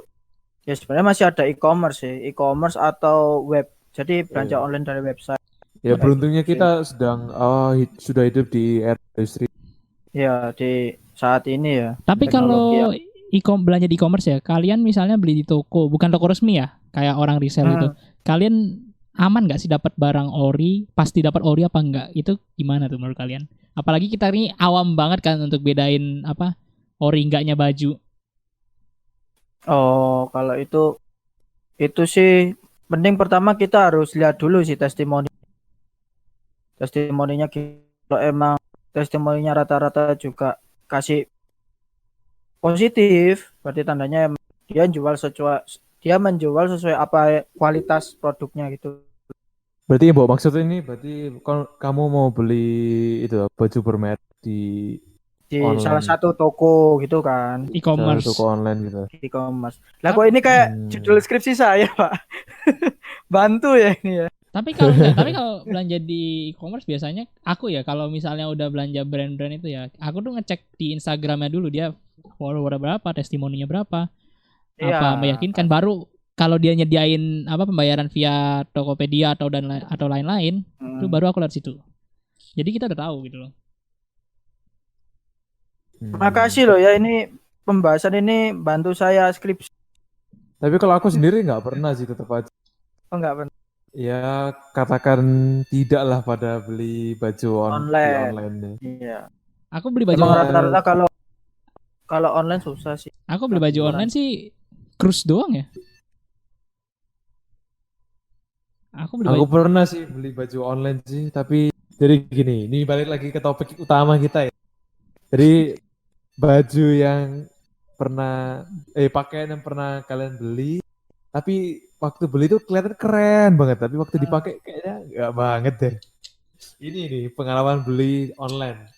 ya sebenarnya masih ada e-commerce sih, e-commerce atau web. Jadi belanja Iya. online dari website. Ya beruntungnya kita sudah hidup di era industri. Ya di saat ini ya. Tapi Teknologi kalau belanja di e-commerce ya, kalian misalnya beli di toko, bukan toko resmi ya, kayak orang resell itu. Kalian aman nggak sih dapat barang ori? Pasti dapat ori apa enggak? Itu gimana tuh menurut kalian? Apalagi kita ini awam banget kan untuk bedain apa ori enggaknya baju. Oh, kalau itu sih penting pertama kita harus lihat dulu sih testimoninya kalau emang testimoninya rata-rata juga kasih positif, berarti tandanya dia menjual sesuai apa kualitas produknya gitu. Berarti yang bawa maksud ini berarti kamu mau beli itu baju bermerek di online. Salah satu toko gitu kan, E-commerce. Toko online gitu. e-commerce. Lah kok ini kayak judul skripsi saya, Pak. Bantu ya ini ya. Tapi kalau belanja di e-commerce biasanya aku ya kalau misalnya udah belanja brand-brand itu ya, aku tuh ngecek di Instagramnya dulu dia follower berapa, testimoninya berapa, apa meyakinkan baru kalau dia nyediain apa pembayaran via Tokopedia atau lain-lain, itu baru aku lihat situ. Jadi kita udah tahu gitu loh. Makasih loh ya ini pembahasan ini bantu saya skripsi. Tapi kalau aku sendiri nggak pernah sih tetap aja. Oh enggak pernah. Ya katakan tidak lah pada beli baju online nih. Iya. Aku beli baju Emang rata-rata kalau online susah sih. Aku beli baju online sih cruise doang ya. Aku pernah sih beli baju online sih, tapi jadi gini, ini balik lagi ke topik utama kita ya. Jadi baju yang pernah pakaian yang pernah kalian beli, tapi waktu beli tuh kelihatan keren banget, tapi waktu dipakai kayaknya nggak banget deh. Ini nih pengalaman beli online.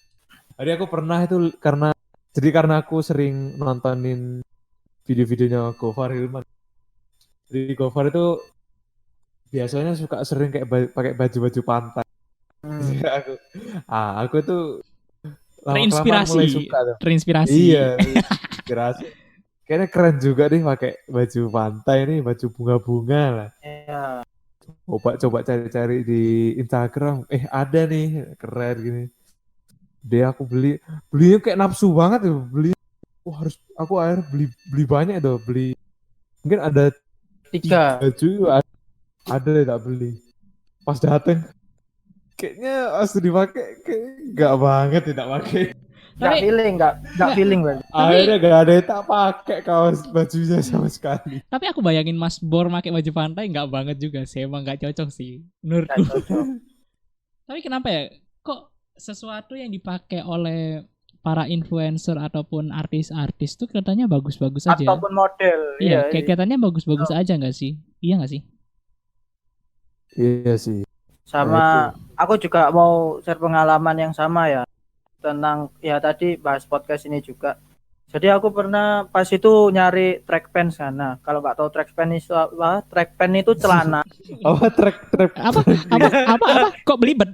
Jadi aku pernah itu karena aku sering nontonin video-videonya Gofar Hilman. Jadi Gofar itu biasanya suka sering kayak pakai baju-baju pantai. Aku tuh lama-kelamaan mulai suka tuh. Terinspirasi. Iya, inspirasi. Kayaknya keren juga nih pakai baju pantai nih, baju bunga-bunga lah. Iya. Coba cari-cari di Instagram, ada nih keren gini. Dia aku belinya kayak nafsu banget tuh, aku akhirnya beli banyak tuh, mungkin ada 3 baju ada yang tak beli. Pas dateng kayaknya asli dipakai kayak nggak banget tidak pakai. Nggak feeling berarti. Akhirnya gak ada yang tak pakai kaos bajunya sama sekali. Tapi aku bayangin Mas Bor pakai baju pantai nggak banget juga sih, emang nggak cocok sih menurutku. Tapi kenapa ya? Kok sesuatu yang dipakai oleh para influencer ataupun artis-artis tuh katanya bagus-bagus aja. Ataupun model. Iya, kayak katanya bagus-bagus aja nggak sih? Iya nggak sih? Iya sih. Sama aku juga mau share pengalaman yang sama ya tentang ya tadi bahas podcast ini juga. Jadi aku pernah pas itu nyari track pants kan. Nah, kalau nggak tahu track pants itu apa? Track pants itu celana. Apa track Apa? Kok belibet?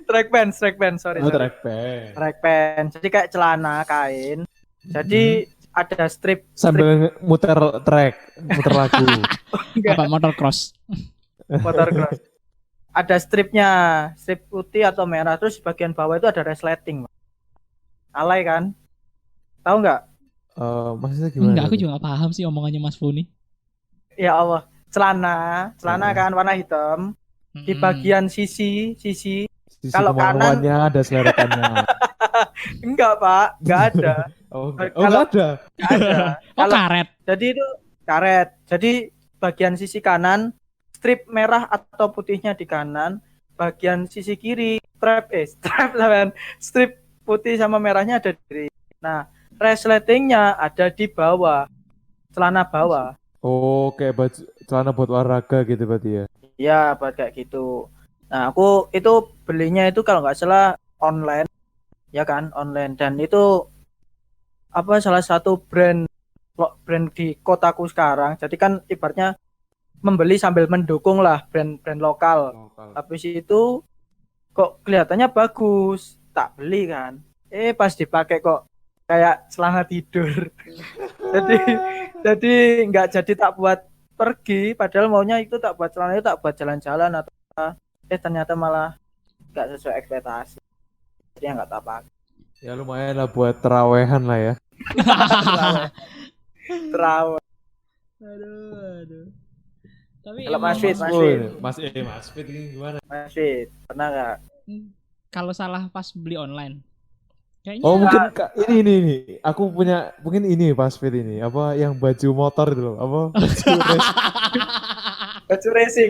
Track pants, sorry. track pen. Track pants. Jadi kayak celana kain. Jadi ada strip Sambil muter lagu. Apa motocross? motocross. Ada stripnya, strip putih atau merah. Terus di bagian bawah itu ada resleting. Alay kan? Tahu nggak? Maksudnya gimana? Enggak, aku juga nggak paham sih omongannya Mas Funi. Ya Allah, celana kan warna hitam. Di bagian sisi Sisi kalau kanan kemauannya ada seleratannya. enggak Pak, enggak ada. Enggak Kalau- ada. Enggak ada. Oh Kalau karet. jadi itu karet. Jadi bagian sisi kanan strip merah atau putihnya di kanan, bagian sisi kiri strip putih sama merahnya ada di kiri. Nah, resletingnya ada di bawah, celana bawah. Oh, kayak baju celana buat olahraga gitu berarti ya. Ya, buat kayak gitu. Nah, aku itu belinya itu kalau nggak salah online, ya kan, online. Dan itu apa salah satu brand di kotaku sekarang. Jadi kan ibaratnya membeli sambil mendukung lah brand lokal. Habis itu kok kelihatannya bagus, tak beli kan. Pas dipakai kok kayak celana tidur. jadi nggak jadi tak buat pergi, padahal maunya itu tak buat celana itu tak buat jalan-jalan atau apa. Ternyata malah nggak sesuai ekspektasi. Jadi nggak tak pakai. Ya lumayan lah buat terawehan lah ya. Terawat. Aduh. Tapi Kalau emang Mas Fit, Mas Fit ini gimana? masih pernah nggak? kalau salah pas beli online. Kayaknya Oh mungkin ini. Aku punya mungkin ini Mas Fit ini apa yang baju motor itu loh. Apa? Baju racing.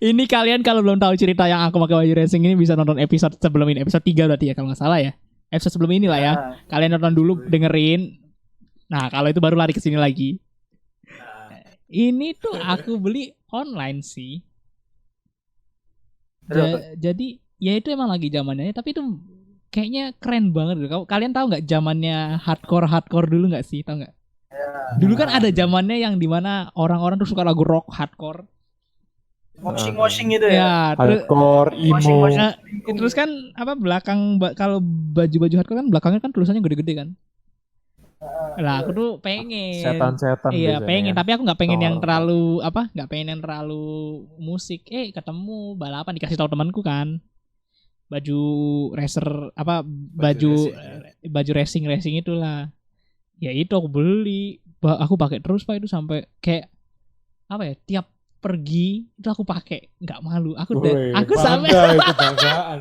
Ini kalian kalau belum tahu cerita yang aku pakai baju racing ini bisa nonton episode sebelum ini, episode 3 berarti ya kalau nggak salah ya. Episode sebelum ini lah ya. Nah, Kalian nonton dulu, dengerin. Nah, kalau itu baru lari ke sini lagi. Ini tuh aku beli online sih. Jadi ya itu emang lagi zamannya, tapi itu kayaknya keren banget. Kalian tahu nggak zamannya hardcore dulu nggak sih? Tahu nggak? Dulu kan ada zamannya yang dimana orang-orang tuh suka lagu rock hardcore. moshing itu ya. Ya, terus Hardcore, emo. terus kan apa kalau baju-baju hardcore kan belakangnya kan tulisannya gede-gede kan. Lah aku tuh pengen. Setan-setan Iya biasanya. pengen, tapi aku nggak pengen yang Oh. terlalu nggak pengen yang terlalu musik. Ketemu balapan dikasih tahu temanku kan. Baju racer baju racing itulah. Ya itu aku beli. Aku pakai terus Pak, itu sampai kayak apa ya? Tiap pergi itu aku pakai, nggak malu. Aku sampai itu banggaan.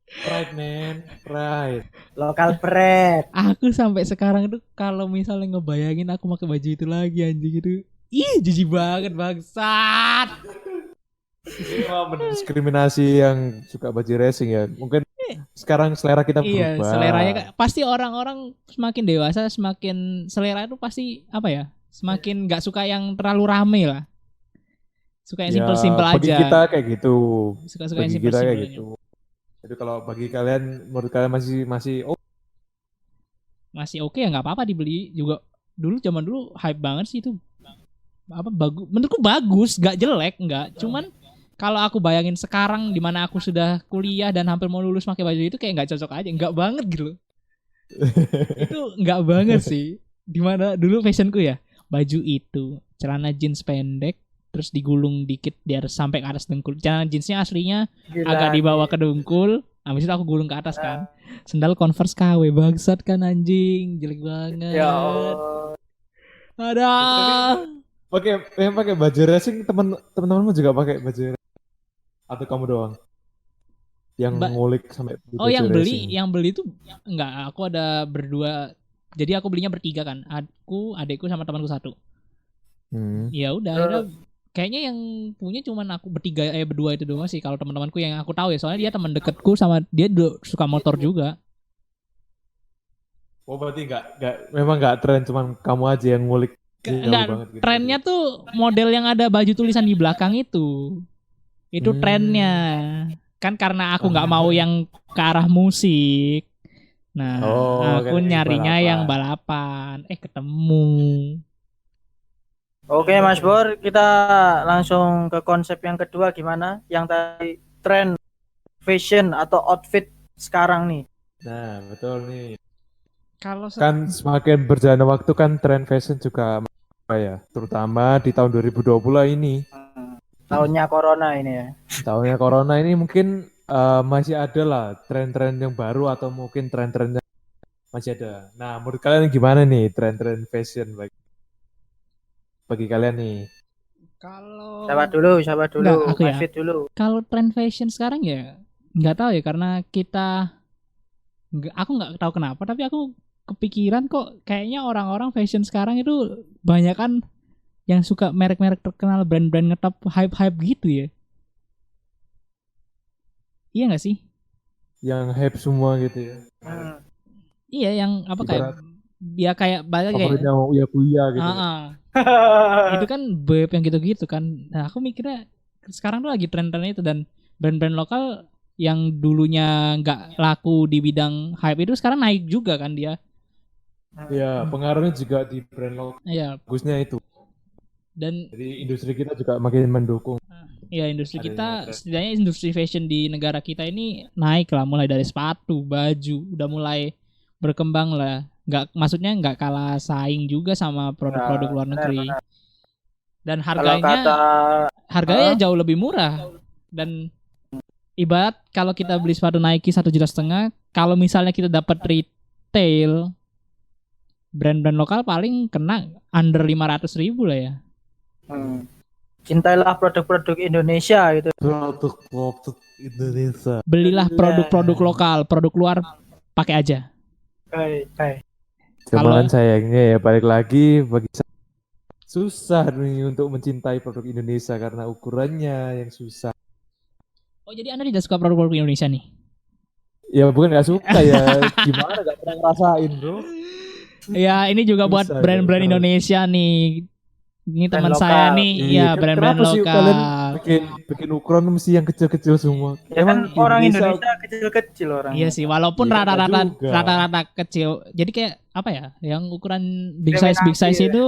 Pride man, pride. Lokal bread. aku sampai sekarang itu kalau misalnya ngebayangin aku pakai baju itu lagi anjing itu. Ih, jijik banget bangsat. Cuma mendiskriminasi yang suka baju racing ya. Mungkin sekarang selera kita Iya, berubah. seleranya pasti orang-orang semakin dewasa, semakin selera itu pasti apa ya? Semakin nggak suka yang terlalu rame lah. Suka yang simpel-simpel aja. Bagi kita kayak gitu. Suka-suka yang Bagi kita simpel-simpel kayak aja. gitu. Jadi kalau bagi kalian, menurut kalian masih Masih oke ya nggak apa-apa dibeli juga. Zaman dulu hype banget sih itu. Apa bagus? Menurutku bagus, nggak jelek, nggak. Cuman kalau aku bayangin sekarang di mana aku sudah kuliah dan hampir mau lulus pakai baju itu kayak nggak cocok aja, nggak banget gitu loh. Itu nggak banget sih. Dimana dulu fashionku ya, baju itu, celana jeans pendek, terus digulung dikit biar sampai ke atas dengkul. Celana jeansnya aslinya agak dibawa ke dengkul, habis itu aku gulung ke atas kan. Sendal Converse KW, bangsat kan anjing, jelek banget. Ya Allah. Ada. pakai baju racing, teman-temanmu juga pakai baju racing? Atau kamu doang? Yang ngulik sampai baju racing? yang beli tuh enggak, aku ada berdua. Jadi aku belinya bertiga kan. Aku, adekku sama temanku satu. Ya udah, akhirnya kayaknya yang punya cuman aku berdua itu doang sih. Kalau teman-temanku yang aku tahu ya, soalnya dia teman dekatku sama dia suka motor juga. Oh berarti memang nggak tren, cuman kamu aja yang ngulik Jauh Enggak, banget gitu. trennya tuh model yang ada baju tulisan di belakang itu. Itu trennya. Kan karena aku nggak mau yang ke arah musik. Nah, aku kan yang nyarinya yang balapan. balapan. Ketemu. Oke Mas Bor, kita langsung ke konsep yang kedua gimana? Yang tadi tren fashion atau outfit sekarang nih. Nah, betul nih. Kalau Kan semakin berjalan waktu kan tren fashion juga apa ya, terutama di tahun 2020 ini. Tahunnya corona ini ya. Tahunnya corona ini mungkin masih ada lah tren-tren yang baru atau mungkin tren-tren yang masih ada. Nah, menurut kalian gimana nih tren-tren fashion bagi kalian nih? kalau Siapa dulu, Enggak, aku Mas ya. Fit dulu. Kalau tren fashion sekarang ya nggak tahu ya karena aku nggak tahu kenapa tapi aku kepikiran kok kayaknya orang-orang fashion sekarang itu banyak kan yang suka merek-merek terkenal brand-brand ngetop hype-hype gitu ya. Iya nggak sih? Yang hype semua gitu ya. Iya yang apa kayak Ibarat ya kayak banyak kayak favoritnya Uya gitu. itu kan beb yang gitu-gitu kan. Nah, aku mikirnya sekarang tuh lagi tren-tren itu dan brand-brand lokal yang dulunya nggak laku di bidang hype itu sekarang naik juga kan dia. Ya, pengaruhnya juga di brand lokal. Iya. Bagusnya itu. Dan Jadi industri kita juga makin mendukung. ya industri Adanya kita tren. setidaknya industri fashion di negara kita ini naik lah mulai dari sepatu, baju, udah mulai berkembang lah. Maksudnya nggak kalah saing juga sama produk-produk luar negeri. benar. Dan Kalau harganya jauh lebih murah. Dan ibarat kalau kita beli sepatu Nike 1,5 juta, kalau misalnya kita dapat retail brand-brand lokal paling kena under 500.000 lah ya. Cintailah produk-produk Indonesia gitu. Produk Indonesia. Belilah produk-produk lokal, produk luar pakai aja. Hai. Cuman sayangnya ya balik lagi bagi saya susah nih untuk mencintai produk Indonesia karena ukurannya yang susah. Oh jadi Anda tidak suka produk-produk Indonesia nih? Ya bukan nggak suka ya, gimana nggak pernah ngerasain bro. Ya ini juga buat Susah, brand-brand ya. Indonesia nih. Ini Brand teman lokal. saya nih, ya brand-brand Kenapa sih kalian lokal. bikin ukuran mesti yang kecil-kecil semua? Ya kan orang Indonesia kecil-kecil orang. Iya sih, walaupun Iya, rata-rata juga. rata-rata kecil. Jadi kayak apa ya? Yang ukuran big Diskriminasi size ya. itu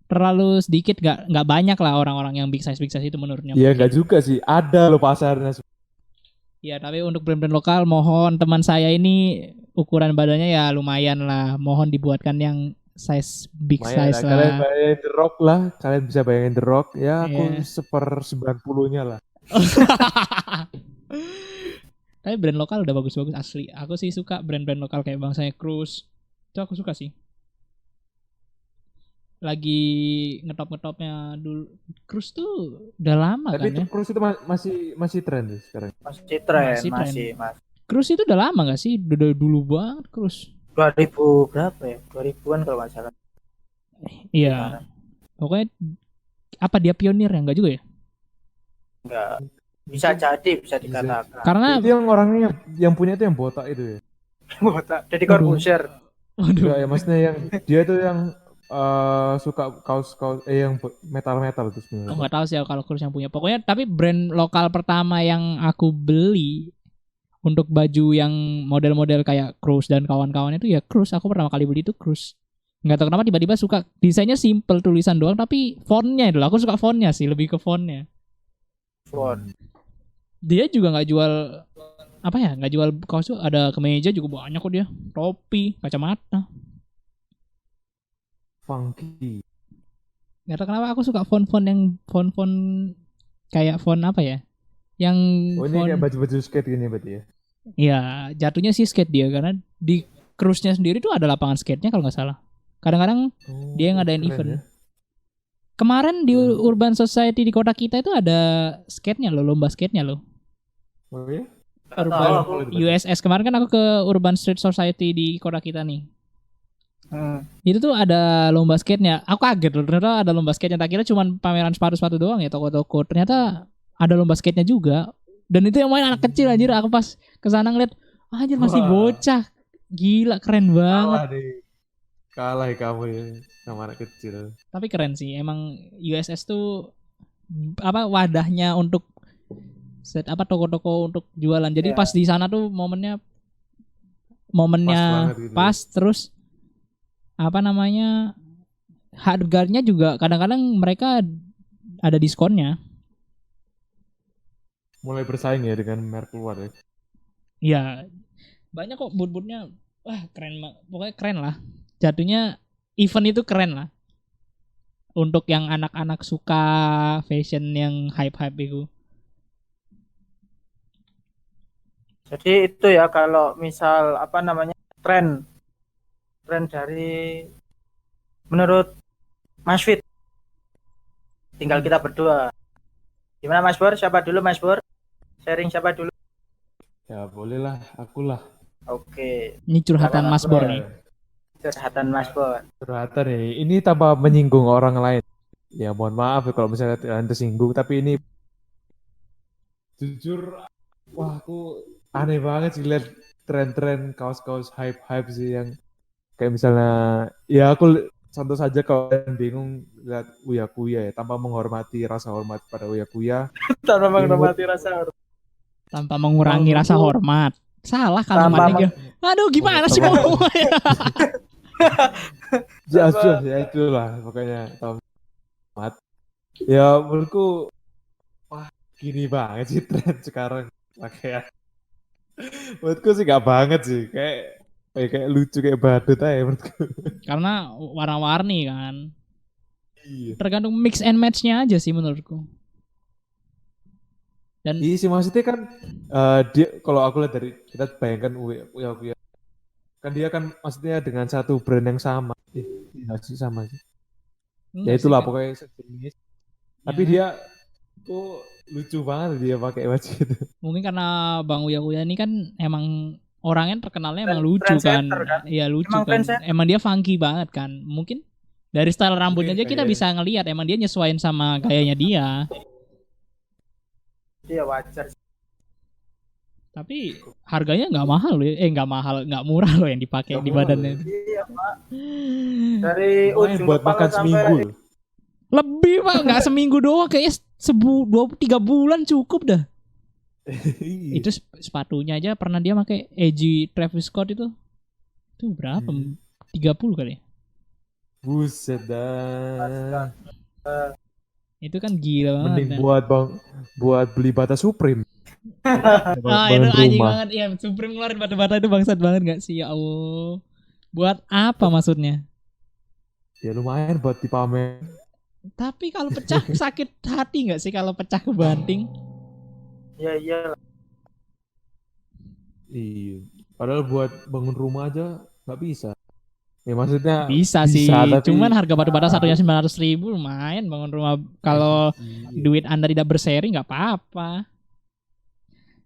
terlalu sedikit, nggak banyak lah orang-orang yang big size itu menurutnya. Iya mungkin. nggak juga sih, ada loh pasarnya. Ya, tapi untuk brand-brand lokal mohon teman saya ini ukuran badannya ya lumayan lah. Mohon dibuatkan yang size big Lumayan size lah. Kalian lah. bayangin The Rock lah, kalian bisa bayangin The Rock. Ya aku Iya. 1/90-nya lah. Tapi brand lokal udah bagus-bagus asli. Aku sih suka brand-brand lokal kayak bangsanya Cruise. Itu aku suka sih. Lagi ngetop-ngetopnya dulu. Cruise tuh udah lama Tapi kan itu ya. Cruise itu masih tren sih sekarang. Masih tren, Masih tren. Mas. Cruise itu udah lama gak sih? Udah dulu banget Cruise. 2000 berapa ya? 2000-an kalau nggak salah. Iya. Pokoknya apa dia pionir ya? Enggak juga ya? Enggak. Bisa jadi, bisa dikatakan. Karena Itu yang orangnya yang punya itu yang botak itu ya. Botak. Jadi Corbusier. waduh. Enggak ya, maksudnya yang dia tuh yang suka kaos yang metal itu Oh, sebenarnya. nggak tahu sih kalau Cruise yang punya. Pokoknya tapi brand lokal pertama yang aku beli untuk baju yang model-model kayak Cruise dan kawan-kawan itu ya Cruise. Aku pertama kali beli itu Cruise. Nggak tahu kenapa tiba-tiba suka. Desainnya simple, tulisan doang, tapi fontnya itu. Aku suka fontnya sih, lebih ke fontnya. Font. Dia juga nggak jual apa ya? Nggak jual kaos tuh. Ada kemeja juga banyak kok dia. Topi, kacamata. Funky. Nggak tahu kenapa aku suka font-font yang font-font kayak font apa ya? Yang Oh ini font kayak baju-baju skate gini berarti ya. ya jatuhnya sih skate dia karena di cruise-nya sendiri tuh ada lapangan skate-nya kalau nggak salah. Kadang-kadang dia ngadain keren event. ya. Kemarin di Urban Society di kota kita itu ada skate-nya loh, lomba skate-nya loh. Oh iya? Urban USS kemarin kan aku ke Urban Street Society di kota kita nih. Itu tuh ada lomba skate-nya. Aku kaget loh, ternyata ada lomba skate-nya. Tak kira cuma pameran sepatu-sepatu doang ya toko-toko. Ternyata ada lomba skate-nya juga. Dan itu yang main anak kecil anjir. Aku pas kesana ngeliat, anjir masih Wah. bocah. Gila, keren banget. Kalah kamu ya sama anak kecil. Tapi keren sih, emang USS tuh apa wadahnya untuk toko-toko untuk jualan. Jadi Iya. pas di sana tuh momennya Pas banget gitu. pas, terus apa namanya, harganya juga kadang-kadang mereka ada diskonnya. Mulai bersaing ya dengan merek luar ya. Iya, banyak kok boot-bootnya. Wah keren, pokoknya keren lah. Jatuhnya event itu keren lah. Untuk yang anak-anak suka fashion yang hype-hype itu. Jadi itu ya kalau misal apa namanya tren dari menurut Mas Fit, tinggal kita berdua. Gimana Mas Bor? Siapa dulu Mas Bor? Sharing siapa dulu? Ya boleh lah, akulah. Oke, Ini curhatan Mas Bor nih. curhatan Mas Bor. Curhatan nih. Ini tanpa menyinggung orang lain. Ya mohon maaf ya kalau misalnya kalian tersinggung, tapi ini jujur, wah aku aneh banget sih lihat tren-tren kaos-kaos hype-hype sih yang kayak misalnya, ya aku contoh saja kalau kalian bingung lihat Uya Kuya ya, tanpa menghormati rasa hormat pada Uya Kuya. Tanpa menghormati rasa hormat. Tanpa mengurangi rasa hormat. Salah kalimatnya. Aduh gimana sih ngomongnya? Ya itulah pokoknya hormat. Ya menurutku wah gini banget sih tren sekarang pakaian. Menurutku sih gak banget sih, kayak lucu kayak badut aja menurutku. Karena warna-warni kan. Iya. Tergantung mix and match-nya aja sih menurutku. Dan Iya sih maksudnya kan dia kalau aku lihat dari kita bayangkan Uya Kuya kan dia kan maksudnya dengan satu brand yang sama. Iya sih sama sih. Ya itulah pokoknya sejenis. Tapi dia kok lucu banget dia pakai baju itu. mungkin karena Bang Uya Kuya ini kan emang orangnya terkenalnya emang lucu kan. Trendsetter kan? Iya lucu Emang kan. trendsetter. Emang dia funky banget kan. Mungkin dari style rambutnya aja kita Iya. bisa ngelihat emang dia nyesuaiin sama gayanya dia. Iya wajar. Tapi harganya nggak mahal loh. Nggak mahal, nggak murah loh yang dipakai Nggak di murah badannya. Iya Pak. Dari Lumayan ujung buat kepala makan sampai seminggu loh. Lebih Pak, nggak seminggu doang, kayaknya 3 bulan cukup dah. Iya. Itu sepatunya aja pernah dia pakai AJ Travis Scott itu. Itu berapa? 30 kali. Buset dah. Itu kan gila banget. Mending buat beli bata Supreme. Itu Bangun anjing rumah. banget. Ya, Supreme ngeluarin bata-bata itu bangsat banget gak sih? Ya Allah. Buat apa maksudnya? Ya lumayan buat dipamer. Tapi kalau pecah sakit hati gak sih kalau pecah kebanting? iya. Iya. Padahal buat bangun rumah aja nggak bisa. Ya maksudnya Bisa sih. tapi Cuman harga bata-bata satunya 900.000 lumayan bangun rumah. Kalau iya. duit Anda tidak berseri nggak apa-apa.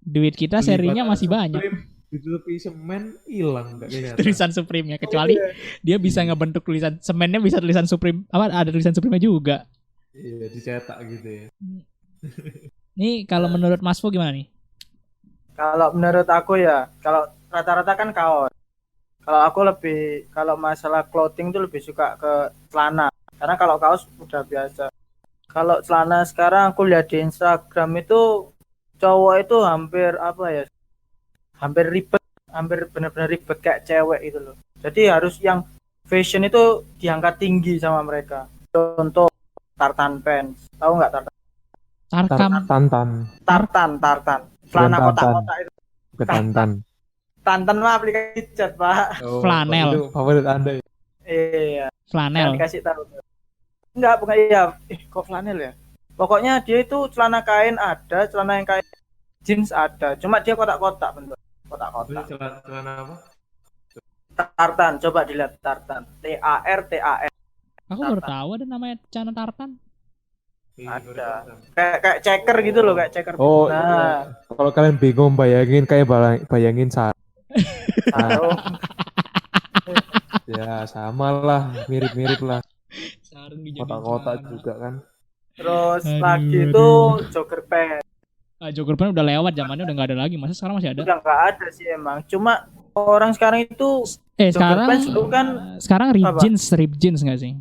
Duit kita Beli serinya bata masih banyak. Supreme, ditutupi semen hilang nggak kelihatan. Tulisan Supreme-nya, kecuali dia bisa ngebentuk tulisan semennya, bisa tulisan Supreme, apa ada tulisan Supreme-nya juga. Iya dicetak gitu ya. Nih kalau menurut Mas Fo gimana nih? Kalau menurut aku ya, kalau rata-rata kan kaos. Kalau aku kalau masalah clothing tuh lebih suka ke celana. Karena kalau kaos udah biasa. Kalau celana sekarang aku lihat di Instagram itu cowok itu hampir hampir ribet, hampir benar-benar ribet kayak cewek itu loh. Jadi harus yang fashion itu diangkat tinggi sama mereka. Contoh tartan pants, tahu nggak tartan? Tartan. Celana kotak-kotak itu. Bukan Tantan. Tantan mah aplikasi chat Pak. Oh, Flanel. Itu favorit Anda ya? Iya. Flanel. Dikasih tahu. Enggak, bukan iya. Kok flanel ya? Pokoknya dia itu celana kain ada, celana yang kain jeans ada. Cuma dia kotak-kotak bentuk. Kotak-kotak. Celana apa? Tartan, coba dilihat tartan. TARTAN. Aku baru tahu ada namanya celana tartan. Ada. Kayak checker gitu loh, kayak checker. Oh, Nah, kalau kalian bingung bayangin kayak bayangin tahu. ya sama lah, mirip-mirip lah. Sarung dijadiin Kotak-kotak celana. juga kan. Terus Aduh, lagi itu jogger pants. Jogger pants udah lewat zamannya, udah nggak ada lagi. Masa sekarang masih ada? Udah nggak ada sih emang. Cuma orang sekarang itu Sekarang pants dulu kan sekarang rip jeans nggak sih?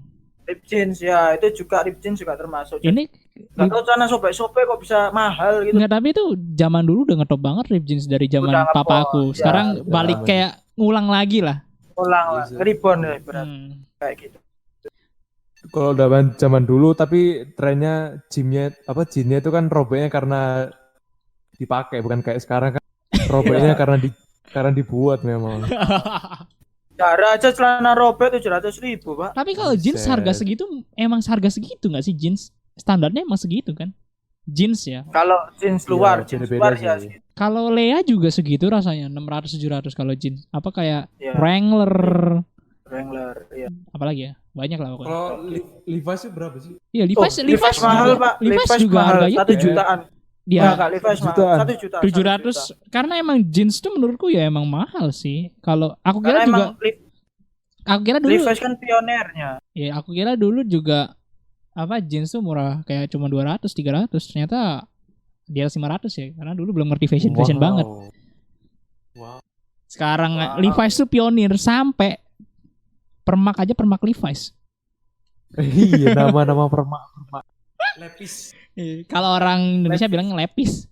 rip jeans ya, itu juga rip jeans juga termasuk. Ini nggak tahu celana sobek-sobek kok bisa mahal gitu. nggak, tapi itu zaman dulu udah ngetop banget rip jeans dari zaman Udah papa ngetop, aku. ya. Sekarang balik kayak ngulang lagi lah. Ulang lah, rebound ya berarti kayak gitu. Kalau zaman dulu tapi trennya jeansnya itu kan robeknya karena dipakai, bukan kayak sekarang kan robeknya karena dibuat memang. Cara aja celana robek 700.000 Pak. Tapi kalau jeans harga segitu emang harga segitu nggak sih jeans? Standarnya emang segitu kan? Jeans ya. Kalau jeans luar, ya. Kalau Lea juga segitu rasanya 600-700 kalau jeans. Apa kayak Wrangler, ya. Apalagi ya? Banyak lah pokoknya. Kalau Levi's itu berapa sih? Iya, Levi's mahal, Pak. Levi's juga mahal, harganya 1 jutaan. Dia Levi's mahal 1 juta. 700 karena emang jeans tuh menurutku ya emang mahal sih. Kalau aku kira juga aku kira dulu Levi's kan pionernya. Ya, aku kira dulu juga apa jeans tuh murah kayak cuma 200 300, ternyata di atas 500 ya, karena dulu belum ngerti fashion banget. Wow. Sekarang Levi's tuh pionir, sampai permak Levi's. Iya, nama permak. Lepis. Kalau orang Indonesia bilang lepis.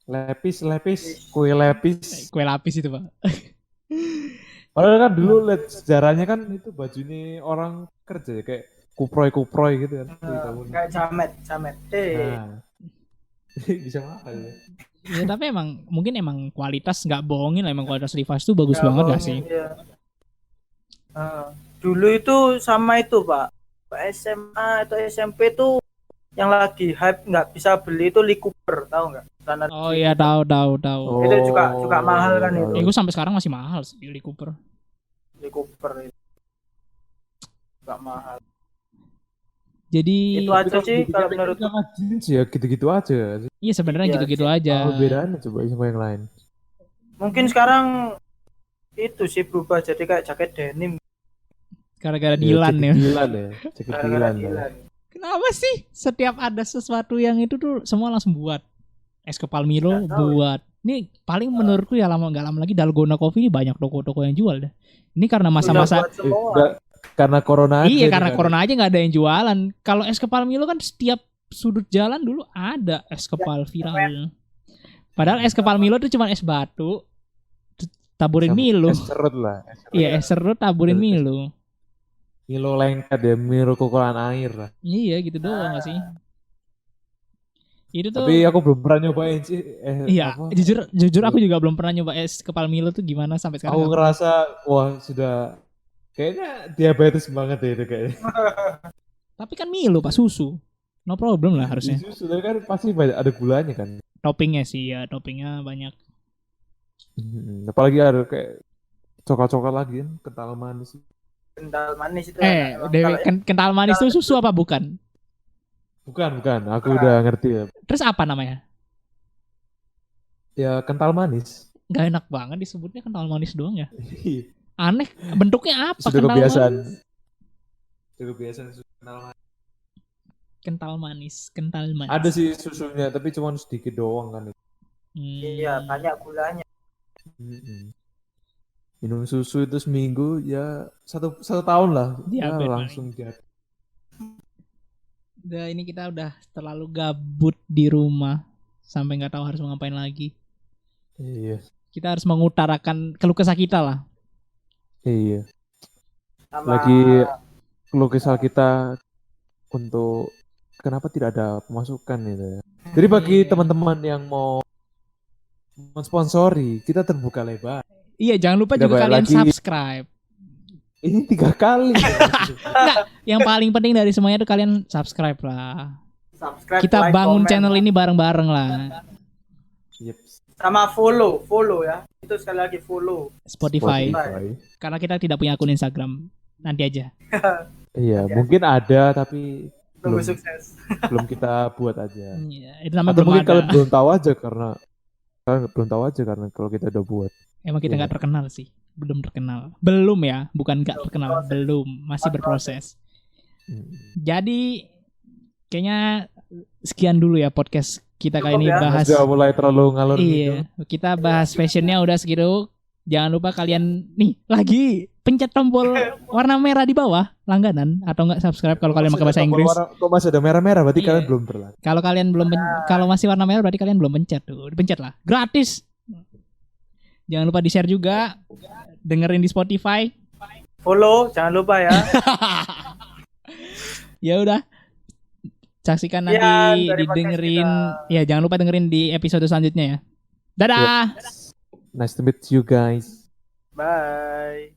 Kue lepis. Kue lapis itu, Pak. Padahal kan dulu lihat sejarahnya kan itu bajunya orang kerja ya, kayak kuproy gitu kan. Kayak jamet. Nah. Bisa mahal ya. Ya tapi mungkin emang kualitas, nggak bohongin lah, emang kualitas Levi's tuh bagus banget gak sih? Ya. Dulu itu sama itu Pak, SMA atau SMP tuh yang lagi hype nggak bisa beli itu Lee Cooper, tahu nggak? Oh iya, tahu. Itu juga mahal kan itu. Itu sampai sekarang masih mahal sih Lee Cooper. Lee Cooper itu nggak mahal. Jadi itu aja sih kalau menurut jeans ya gitu-gitu aja. Iya sebenarnya gitu-gitu aja. Apa bedanya coba sama yang lain? Mungkin sekarang itu sih berubah jadi kayak jaket denim. Gara-gara Dilan ya. Jaket Dilan. Kenapa sih setiap ada sesuatu yang itu tuh semua langsung buat? Es kepal Milo buat. Ini paling menurutku ya nggak lama lagi Dalgona Coffee ini banyak toko-toko yang jual dah. Ini karena masa-masa karena corona aja. Iya, karena corona aja nggak ada yang jualan. Kalau es kepal Milo kan setiap sudut jalan dulu ada es kepal viral. Padahal es kepal Milo tuh cuma es batu taburin Milo. Es serut lah. Iya, es serut taburin Milo. Milo lengket ya, Milo kokolan air lah. Iya, gitu doang nggak sih? Itu tuh. Tapi aku belum pernah nyobain sih. Iya, jujur aku juga belum pernah nyoba es kepal Milo tuh gimana sampai sekarang. Aku ngerasa wah sudah kayaknya diabetes banget ya itu kayaknya. Tapi kan Milo Pak, susu. No problem lah harusnya. Susu kan pasti banyak ada gulanya kan. Toppingnya sih ya, toppingnya banyak. Apalagi ada kayak coklat-coklat lagi kan, kental manis. Kental manis itu. Dewi, kental manis itu susu apa bukan? Bukan. Aku udah ngerti ya. Terus apa namanya? Ya kental manis. Gak enak banget disebutnya kental manis doang ya. Aneh, bentuknya apa? Sudah kebiasaan. Sudah kebiasaan susu kental manis. Kental manis. Ada sih susunya, tapi cuma sedikit doang kan. Iya, banyak gulanya. Minum susu itu seminggu ya satu tahun lah. Ya langsung jadi. Udah, ini kita udah terlalu gabut di rumah sampai nggak tahu harus ngapain lagi. Iya. Kita harus mengutarakan keluh kesah kita lah. Iya. Lagi keluh kesah kita untuk kenapa tidak ada pemasukan gitu ya. Jadi bagi teman-teman yang mau mensponsori, kita terbuka lebar. Iya, jangan lupa juga kalian subscribe. Ini 3 kali. Enggak, yang paling penting dari semuanya itu kalian subscribe lah. Kita like, bangun comment. channel ini bareng-bareng lah. Yep. Sama follow ya. Itu sekali lagi follow Spotify. Karena kita tidak punya akun Instagram. Nanti aja. Iya, mungkin ada tapi belum sukses. Belum kita buat aja. Iya, itu namanya belum mungkin ada. Kalian belum tahu aja karena kalau kita udah buat. Emang kita nggak terkenal sih, belum terkenal. Belum ya, bukan nggak terkenal, belum, masih berproses. Jadi kayaknya sekian dulu ya podcast kita kali ini bahas. Sudah mulai terlalu ngalor. Iya, kita bahas fashionnya udah segitu. Jangan lupa kalian nih lagi pencet tombol warna merah di bawah langganan atau enggak subscribe kalau kalian pakai bahasa Inggris. Kok masih ada merah-merah berarti Iya. kalian belum berlangganan. Kalau kalian belum kalau masih warna merah berarti kalian belum pencet tuh. Pencet lah. Gratis. Jangan lupa di-share juga. Dengerin di Spotify. Follow, jangan lupa ya. Ya udah. Saksikan nanti Sekian dari podcast didengerin. kita. Ya, jangan lupa dengerin di episode selanjutnya ya. Dadah. Nice to meet you guys. Bye.